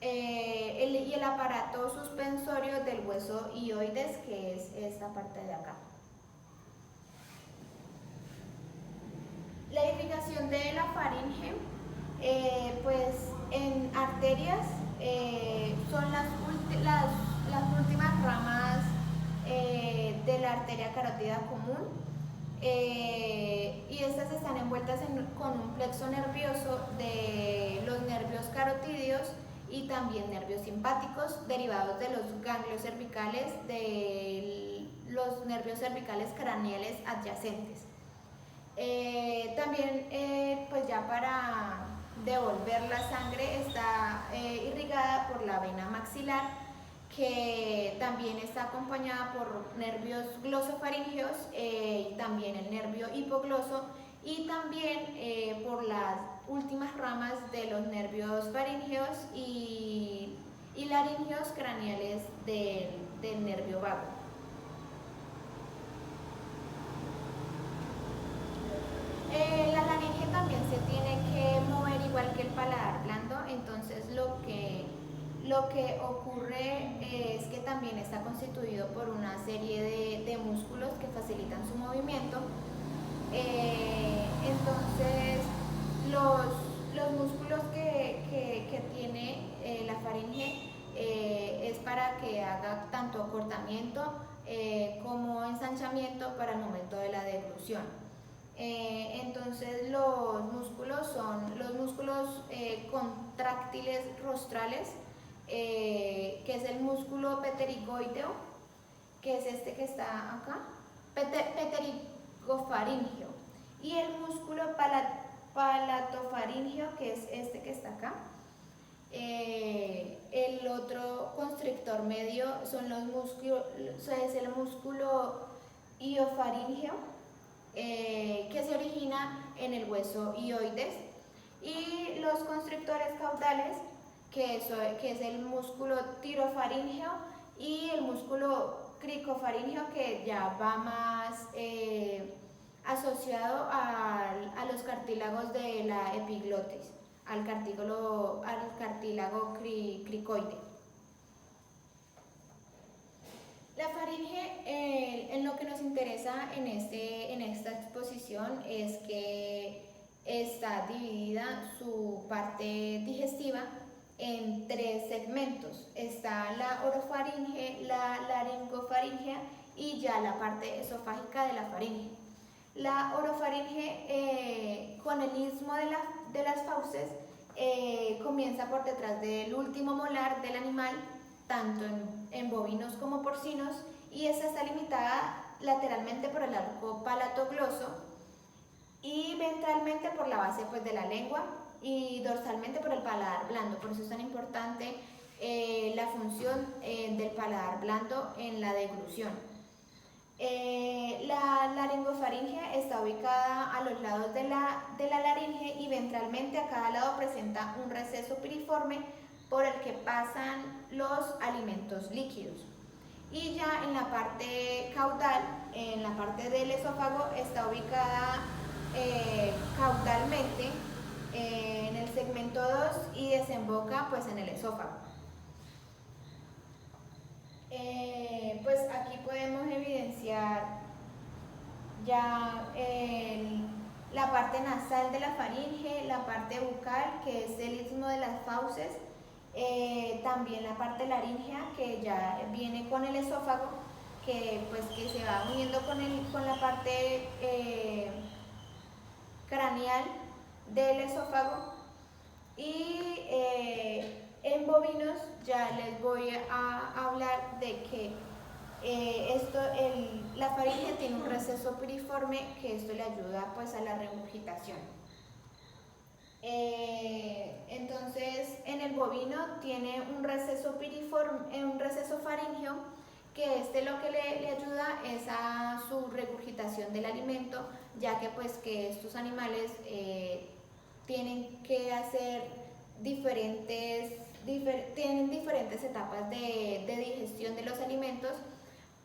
y el aparato suspensorio del hueso hioides, que es esta parte de acá. La irrigación de la faringe, pues en arterias son las últimas ramas de la arteria carótida común, y estas están envueltas con un plexo nervioso de los nervios carotídeos y también nervios simpáticos derivados de los ganglios cervicales, de los nervios cervicales craneales adyacentes. También pues ya para devolver la sangre está irrigada por la vena maxilar, que también está acompañada por nervios glosofaríngeos, y también el nervio hipogloso, y también por las últimas ramas de los nervios faríngeos y laringeos craneales del nervio vago. La laringe también se tiene que mover igual que el paladar blando, entonces lo que ocurre es que también está constituido por una serie de músculos que facilitan su movimiento. Entonces los músculos que tiene la faringe es para que haga tanto acortamiento como ensanchamiento para el momento de la deglución. Entonces los músculos son los músculos contráctiles rostrales, que es el músculo pterigoideo, que es este que está acá, pterigofaringeo, y el músculo palatofaringeo, que es este que está acá. El otro constrictor medio son los músculos, es el músculo iofaringeo, que se origina en el hueso hioides, y los constrictores caudales, que es el músculo tirofaringeo y el músculo cricofaringeo, que ya va más asociado a los cartílagos de la epiglotis, al cartílago cricoide. La faringe, en lo que nos interesa en esta exposición, es que está dividida su parte digestiva en tres segmentos. Está la orofaringe, la laringofaringea y ya la parte esofágica de la faringe. La orofaringe, con el istmo de las fauces, comienza por detrás del último molar del animal, tanto en bovinos como porcinos, y esta está limitada lateralmente por el arco palatogloso y ventralmente por la base pues, de la lengua, y dorsalmente por el paladar blando. Por eso es tan importante la función del paladar blando en la deglución. La laringofaringe está ubicada a los lados de la laringe, y ventralmente a cada lado presenta un receso piriforme por el que pasan los alimentos líquidos. Y ya en la parte caudal, en la parte del esófago, está ubicada caudalmente en el segmento 2 y desemboca pues en el esófago. Pues aquí podemos evidenciar ya la parte nasal de la faringe, la parte bucal, que es el istmo de las fauces, también la parte laríngea, que ya viene con el esófago, que se va uniendo con la parte craneal del esófago. Y en bovinos ya les voy a hablar de que la faringe tiene un receso piriforme, que esto le ayuda pues a la regurgitación. Entonces en el bovino tiene un receso piriforme, un receso faríngeo, que lo que le ayuda es a su regurgitación del alimento, ya que pues que estos animales tienen que hacer tienen diferentes etapas de digestión de los alimentos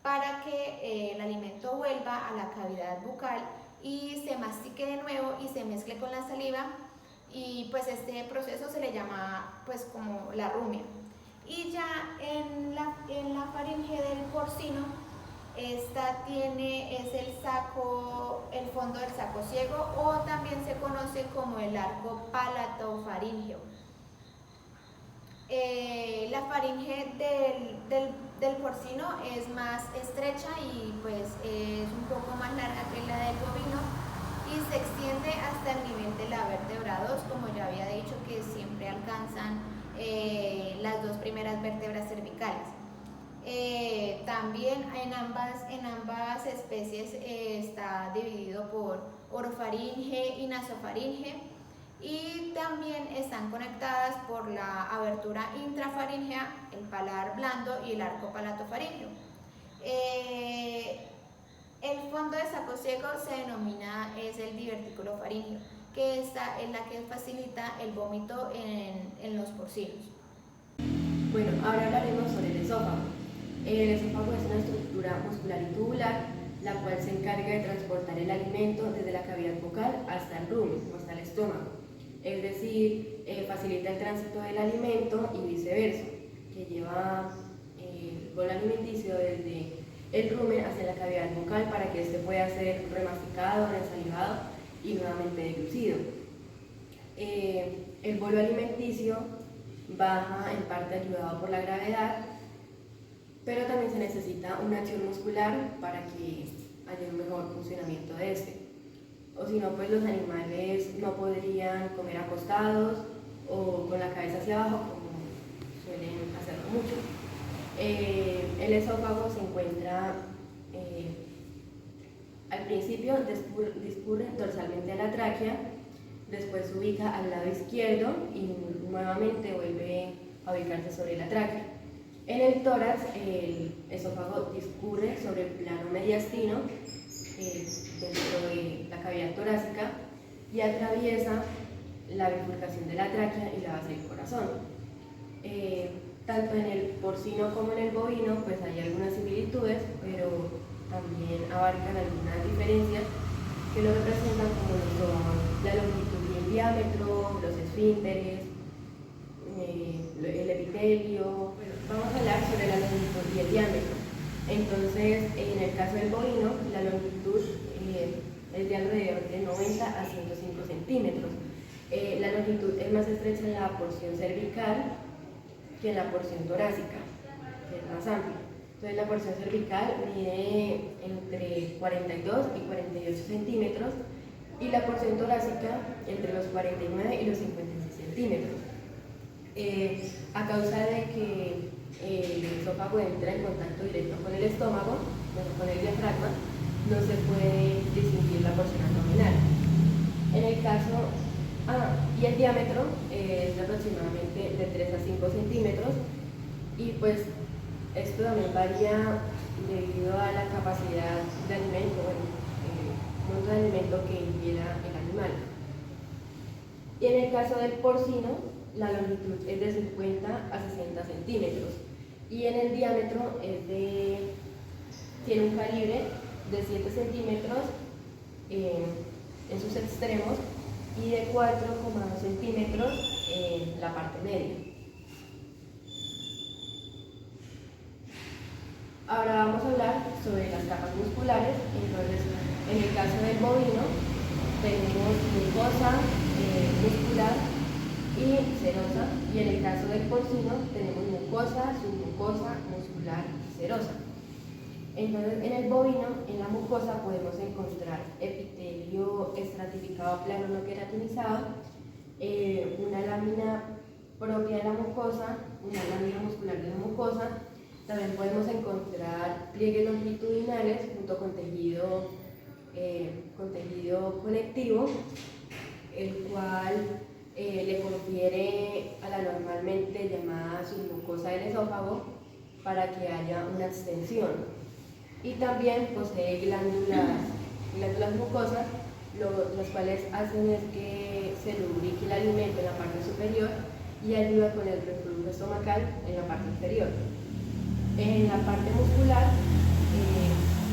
para que el alimento vuelva a la cavidad bucal y se mastique de nuevo y se mezcle con la saliva, y pues este proceso se le llama pues como la rumia. Y ya en la faringe del porcino, esta es el fondo del saco ciego, o también se conoce como el arco palatofaríngeo. La faringe del porcino es más estrecha y pues es un poco más larga que la del bovino, y se extiende hasta el nivel de la vértebra 2, como ya había dicho, que siempre alcanzan las dos primeras vértebras cervicales. También en ambas especies está dividido por orofaringe y nasofaringe, y también están conectadas por la abertura intrafaríngea, el paladar blando y el arco palatofaríngeo. El fondo de saco ciego es el divertículo faríngeo, que esta es la que facilita el vómito en los porcinos. Bueno, ahora hablaremos sobre el esófago. El esófago es una estructura muscular y tubular, la cual se encarga de transportar el alimento desde la cavidad bucal hasta el rumen o hasta el estómago. Es decir, facilita el tránsito del alimento y viceversa, que lleva el bolo alimenticio desde el rumen hacia la cavidad bucal para que éste pueda ser remasticado, resalivado y nuevamente deglucido. El bolo alimenticio baja en parte ayudado por la gravedad, pero también se necesita una acción muscular para que haya un mejor funcionamiento de este. O si no, pues los animales no podrían comer acostados o con la cabeza hacia abajo, como suelen hacerlo mucho. El esófago se encuentra al principio, discurre dorsalmente a la tráquea, después se ubica al lado izquierdo y nuevamente vuelve a ubicarse sobre la tráquea. En el tórax, el esófago discurre sobre el plano mediastino dentro de la cavidad torácica y atraviesa la bifurcación de la tráquea y la base del corazón. Tanto en el porcino como en el bovino pues hay algunas similitudes, pero también abarcan algunas diferencias que lo representan, como son la longitud y el diámetro, los esfínteres, el epitelio. Bueno, vamos a hablar sobre la longitud y el diámetro. Entonces, en el caso del bovino, la longitud es de alrededor de 90 a 105 centímetros. La longitud es más estrecha en la porción cervical que en la porción torácica, que es más amplia. Entonces, la porción cervical mide entre 42 y 48 centímetros y la porción torácica entre los 49 y los 56 centímetros. A causa de que el esófago entra en contacto directo con el estómago, con el diafragma, no se puede distinguir la porción abdominal. En el caso, y el diámetro es de aproximadamente de 3 a 5 centímetros, y pues esto también varía debido a la capacidad de alimento, el monto de alimento que ingiera el animal. Y en el caso del porcino, la longitud es de 50 a 60 centímetros y en el diámetro tiene un calibre de 7 centímetros en sus extremos y de 4,2 centímetros en la parte media. Ahora vamos a hablar sobre las capas musculares. Entonces, En el caso del bovino tenemos mucosa muscular y serosa, y en el caso del porcino tenemos mucosa, submucosa, muscular y serosa. Entonces, en el bovino, en la mucosa podemos encontrar epitelio estratificado plano no queratinizado, una lámina propia de la mucosa, una lámina muscular de la mucosa. También podemos encontrar pliegues longitudinales junto con tejido conectivo, el cual le confiere a la normalmente llamada submucosa del esófago para que haya una extensión. Y también posee glándulas mucosas, las cuales hacen es que se lubrique el alimento en la parte superior y ayuda con el reflujo estomacal en la parte inferior. En la parte muscular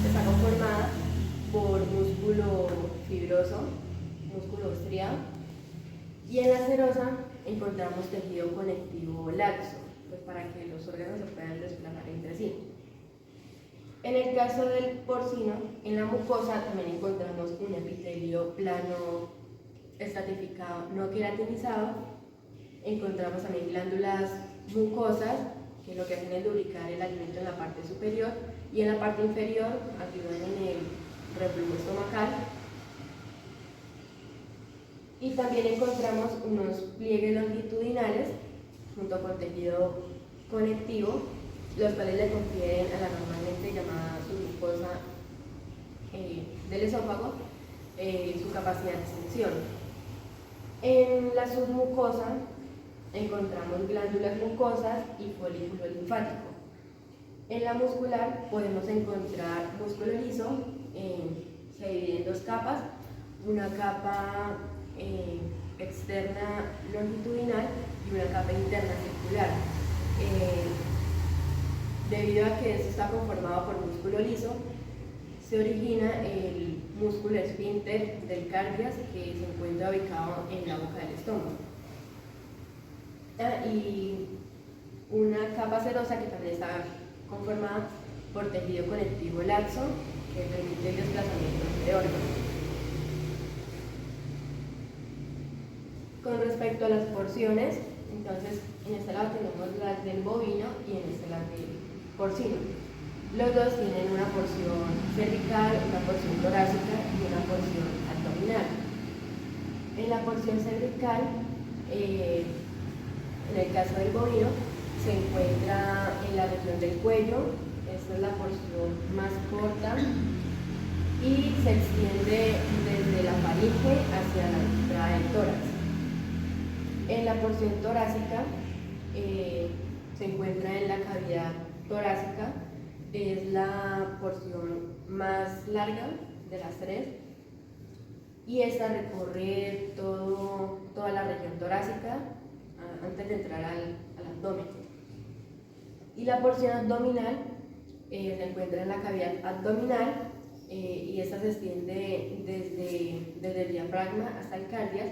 está conformada por músculo fibroso, músculo estriado, y en la serosa encontramos tejido conectivo laxo, pues para que los órganos se puedan desplazar entre sí. En el caso del porcino, en la mucosa también encontramos un epitelio plano estratificado no queratinizado. Encontramos también glándulas mucosas, que lo que hacen es lubricar el alimento en la parte superior, y en la parte inferior ayudan en el reflujo estomacal. Y también encontramos unos pliegues longitudinales junto con tejido conectivo, los cuales le confieren a la normalmente llamada submucosa del esófago su capacidad de extensión. En la submucosa encontramos glándulas mucosas y folículo linfático. En la muscular podemos encontrar músculo liso, se divide en dos capas, una capa externa longitudinal y una capa interna circular. Debido a que esto está conformado por músculo liso, se origina el músculo esfínter del cardias, que se encuentra ubicado en la boca del estómago. Y una capa serosa que también está conformada por tejido conectivo laxo, que permite el desplazamiento de órganos. Con respecto a las porciones, entonces en este lado tenemos las del bovino y en este lado del porcino. Los dos tienen una porción cervical, una porción torácica y una porción abdominal. En la porción cervical, en el caso del bovino, se encuentra en la región del cuello. Esta es la porción más corta y se extiende desde la faringe hacia la entrada del tórax. En la porción torácica se encuentra en la cavidad torácica, es la porción más larga de las tres, y esta recorre toda la región torácica antes de entrar al abdomen. Y la porción abdominal se encuentra en la cavidad abdominal, y esta se extiende desde el diafragma hasta el cardias,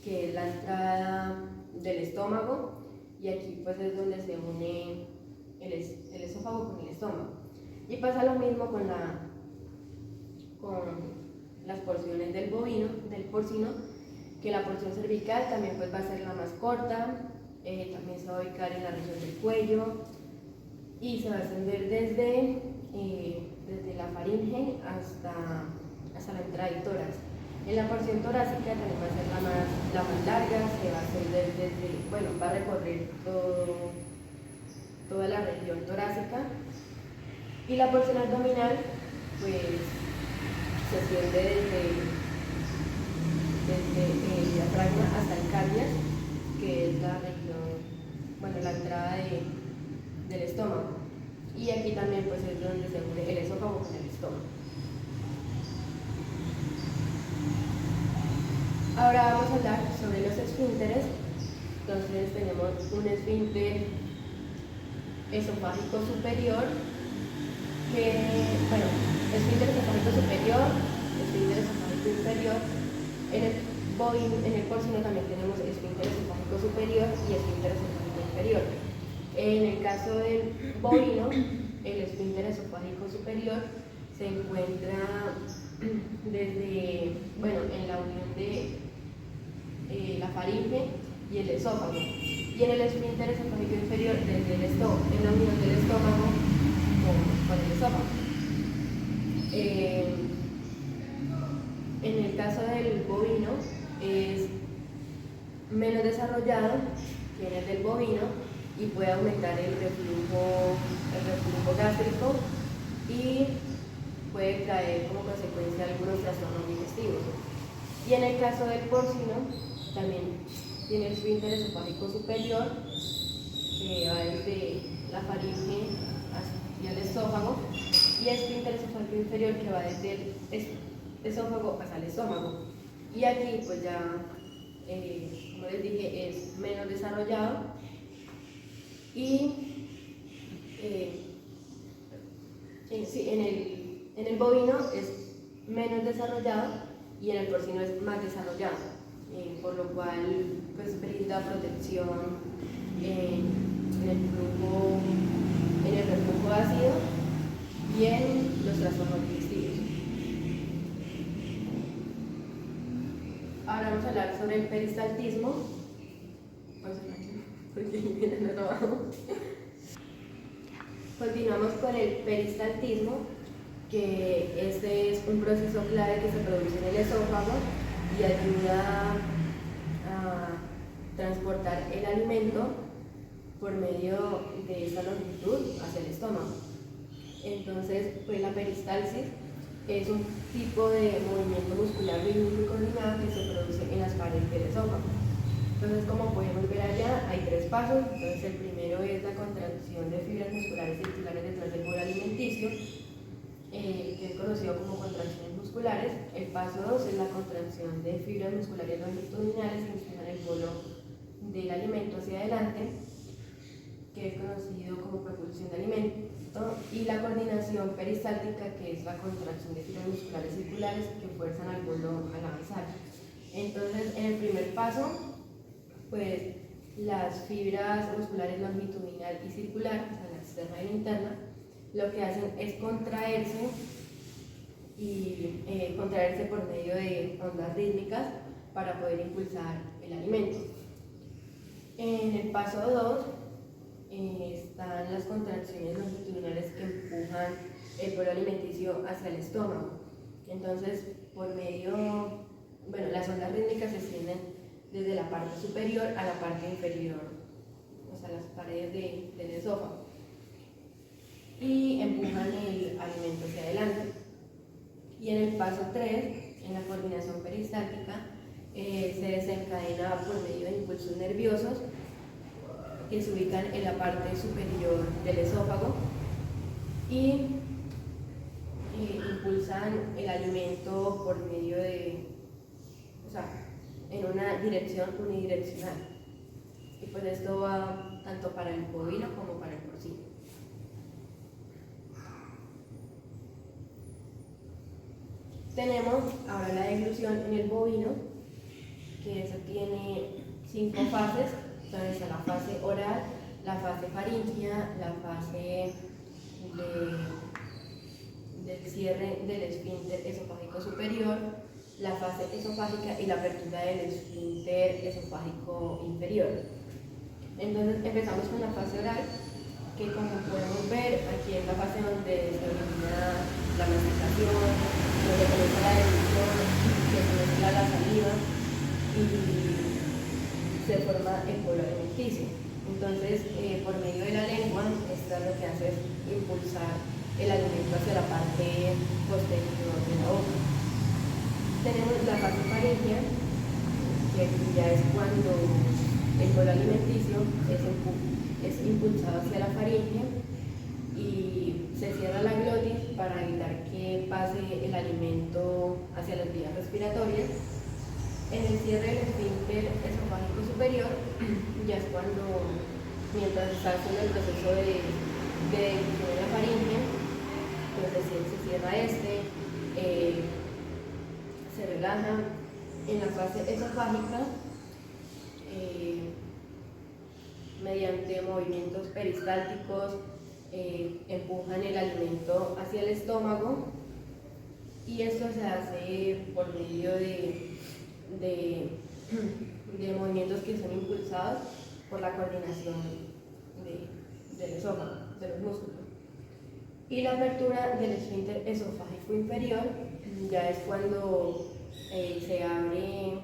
que es la entrada del estómago, y aquí pues es donde se une el esófago con el estómago. Y pasa lo mismo con las porciones del porcino, que la porción cervical también pues va a ser la más corta, también se va a ubicar en la región del cuello y se va a extender desde la faringe hasta la entrada del tórax. En la porción torácica también va a ser la más larga, se va a extender va a recorrer toda la región torácica, y la porción abdominal pues se extiende desde el diafragma hasta el cardias, que es la región, la entrada del estómago, y aquí también pues es donde se une el esófago con el estómago. Ahora vamos a hablar sobre los esfínteres. Entonces tenemos un esfínter esofágico superior, esfínter esofágico superior, esfínter esofágico inferior. En el porcino también tenemos esfínter esofágico superior y esfínter esofágico inferior. En el caso del bovino, el esfínter esofágico superior se encuentra desde, bueno, en la unión de la faringe y el esófago, y en el esfínter esofágico inferior desde en la unión del estómago con el esófago. En el caso del bovino es menos desarrollado que en el del bovino y puede aumentar el reflujo gástrico y puede traer como consecuencia algunos trastornos digestivos. Y en el caso del porcino también tiene el esfínter esofágico superior que va desde la faringe hacia el esófago y el esfínter esofágico inferior que va desde el esófago hacia el estómago. Y aquí pues ya, como les dije, es menos desarrollado y sí, en el bovino es menos desarrollado y en el porcino es más desarrollado, por lo cual pues brinda protección en el reflujo ácido y en los trastornos digestivos. Ahora vamos a hablar sobre el peristaltismo. Porque viene abajo. Continuamos con el peristaltismo, que este es un proceso clave que se produce en el esófago y ayuda a transportar el alimento por medio de esta longitud hacia el estómago. Entonces, pues la peristalsis es un tipo de movimiento muscular rítmico y coordinado que se produce en las paredes del esófago. Entonces, como podemos ver allá, hay 3 pasos. Entonces, el primero es la contracción de fibras musculares circulares detrás del bolo alimenticio, que es conocido como contracciones musculares. El paso 2 es la contracción de fibras musculares longitudinales que empujan el bolo del alimento hacia adelante, que es conocido como propulsión de alimento, y la coordinación peristáltica, que es la contracción de fibras musculares circulares que fuerzan al bolo al avanzar. Entonces, en el primer paso, pues las fibras musculares longitudinal y circular, o sea, la externa y la interna, lo que hacen es contraerse y contraerse por medio de ondas rítmicas para poder impulsar el alimento. En el paso 2 están las contracciones longitudinales que empujan el bolo alimenticio hacia el estómago. Entonces, por medio, bueno, las ondas rítmicas se extienden desde la parte superior a la parte inferior, o sea, las paredes del esófago, y empujan el alimento hacia adelante. Y en el paso 3, en la coordinación peristáltica, se desencadena por medio de impulsos nerviosos que se ubican en la parte superior del esófago y impulsan el alimento por medio de, o sea, en una dirección unidireccional. Y pues esto va tanto para el bovino como para el porcino. Tenemos ahora la deglución en el bovino, que eso tiene 5 fases. Entonces está la fase oral, la fase faríngea, la fase del cierre del esfínter esofágico superior, la fase esofágica y la apertura del esfínter esofágico inferior. Entonces empezamos con la fase oral, que como podemos ver, aquí es la fase donde se origina la masticación, donde comienza la deglución, que se mezcla la saliva y se forma el bolo alimenticio. Entonces, por medio de la lengua, esto lo que hace es impulsar el alimento hacia la parte posterior de la boca. Tenemos la fase faríngea, que ya es cuando el bolo alimenticio es impulsado hacia la faringe y se cierra la glotis para evitar que pase el alimento hacia las vías respiratorias. En el cierre del esfínter esofágico superior ya es cuando, mientras está haciendo el proceso de deglución en la faringe, entonces se cierra se relaja. En la fase esofágica, mediante movimientos peristálticos, empujan el alimento hacia el estómago y esto se hace por medio de movimientos que son impulsados por la coordinación del esófago, de los músculos. Y la apertura del esfínter esofágico inferior ya es cuando se abre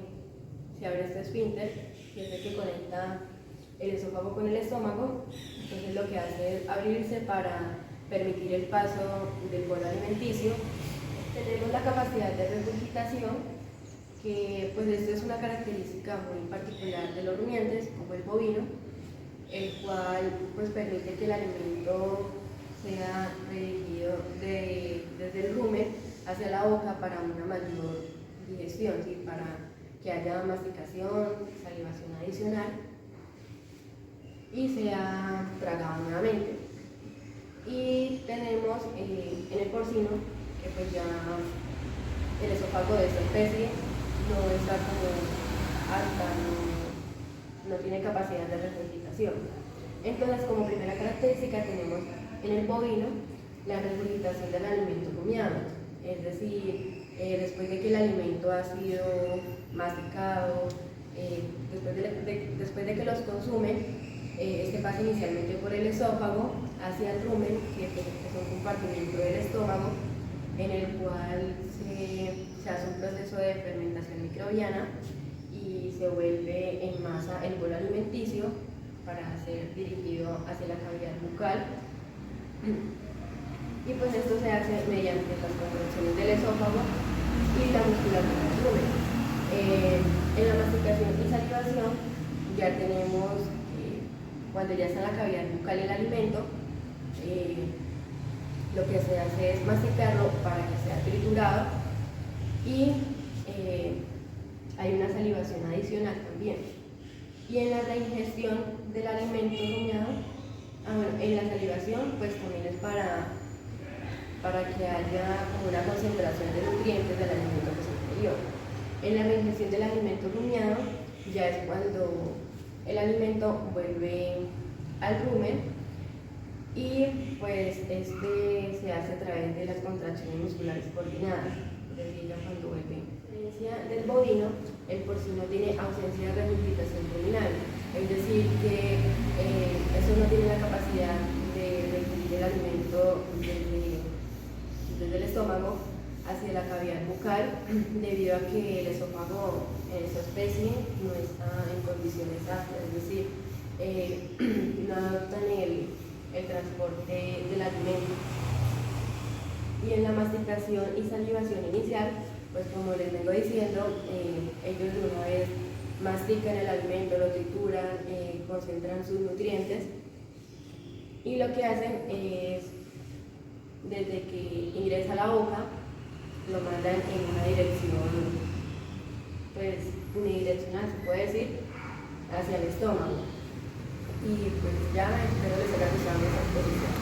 este esfínter, que es el que conecta el esófago con el estómago. Entonces lo que hace es abrirse para permitir el paso del bolo alimenticio. Tenemos la capacidad de regurgitación, que pues esto es una característica muy particular de los rumiantes, como el bovino, el cual pues permite que el alimento sea redirigido desde el rumen hacia la boca para una mayor digestión, ¿sí? Para que haya masticación, salivación adicional y sea tragado nuevamente. Y tenemos en el porcino que pues ya el esófago de esta especie no está como alta, no tiene capacidad de regurgitación. Entonces, como primera característica tenemos en el bovino la regurgitación del alimento rumiado, es decir, después de que el alimento ha sido masticado, después de que los consumen, este pasa inicialmente por el esófago hacia el rumen, que es un compartimento del estómago, en el cual se hace un proceso de fermentación microbiana y se vuelve en masa el bolo alimenticio para ser dirigido hacia la cavidad bucal. Y pues esto se hace mediante las contracciones del esófago y la musculatura del rumen. En la masticación y salivación ya tenemos, cuando ya está en la cavidad bucal el alimento, lo que se hace es masticarlo para que sea triturado y hay una salivación adicional también. Y en la reingestión del alimento rumiado, en la salivación pues también es para que haya como una concentración de nutrientes del alimento posterior. En la reingestión del alimento rumiado ya es cuando el alimento vuelve al rumen y pues este se hace a través de las contracciones musculares coordinadas, es decir, ya cuando vuelve. A diferencia del bovino, el porcino tiene ausencia de regurgitación ruminal, es decir, que eso no tiene la capacidad de regurgitar el alimento desde el estómago hacia la cavidad bucal, debido a que el esófago en esa especie no está en condiciones aptas, es decir, no adoptan el transporte del alimento. Y en la masticación y salivación inicial, pues como les vengo diciendo, ellos de una vez mastican el alimento, lo trituran, concentran sus nutrientes y lo que hacen es, desde que ingresa a la boca, lo mandan en una dirección, pues unidireccional se puede decir, hacia el estómago. Y pues ya espero les haya gustado esa exposición.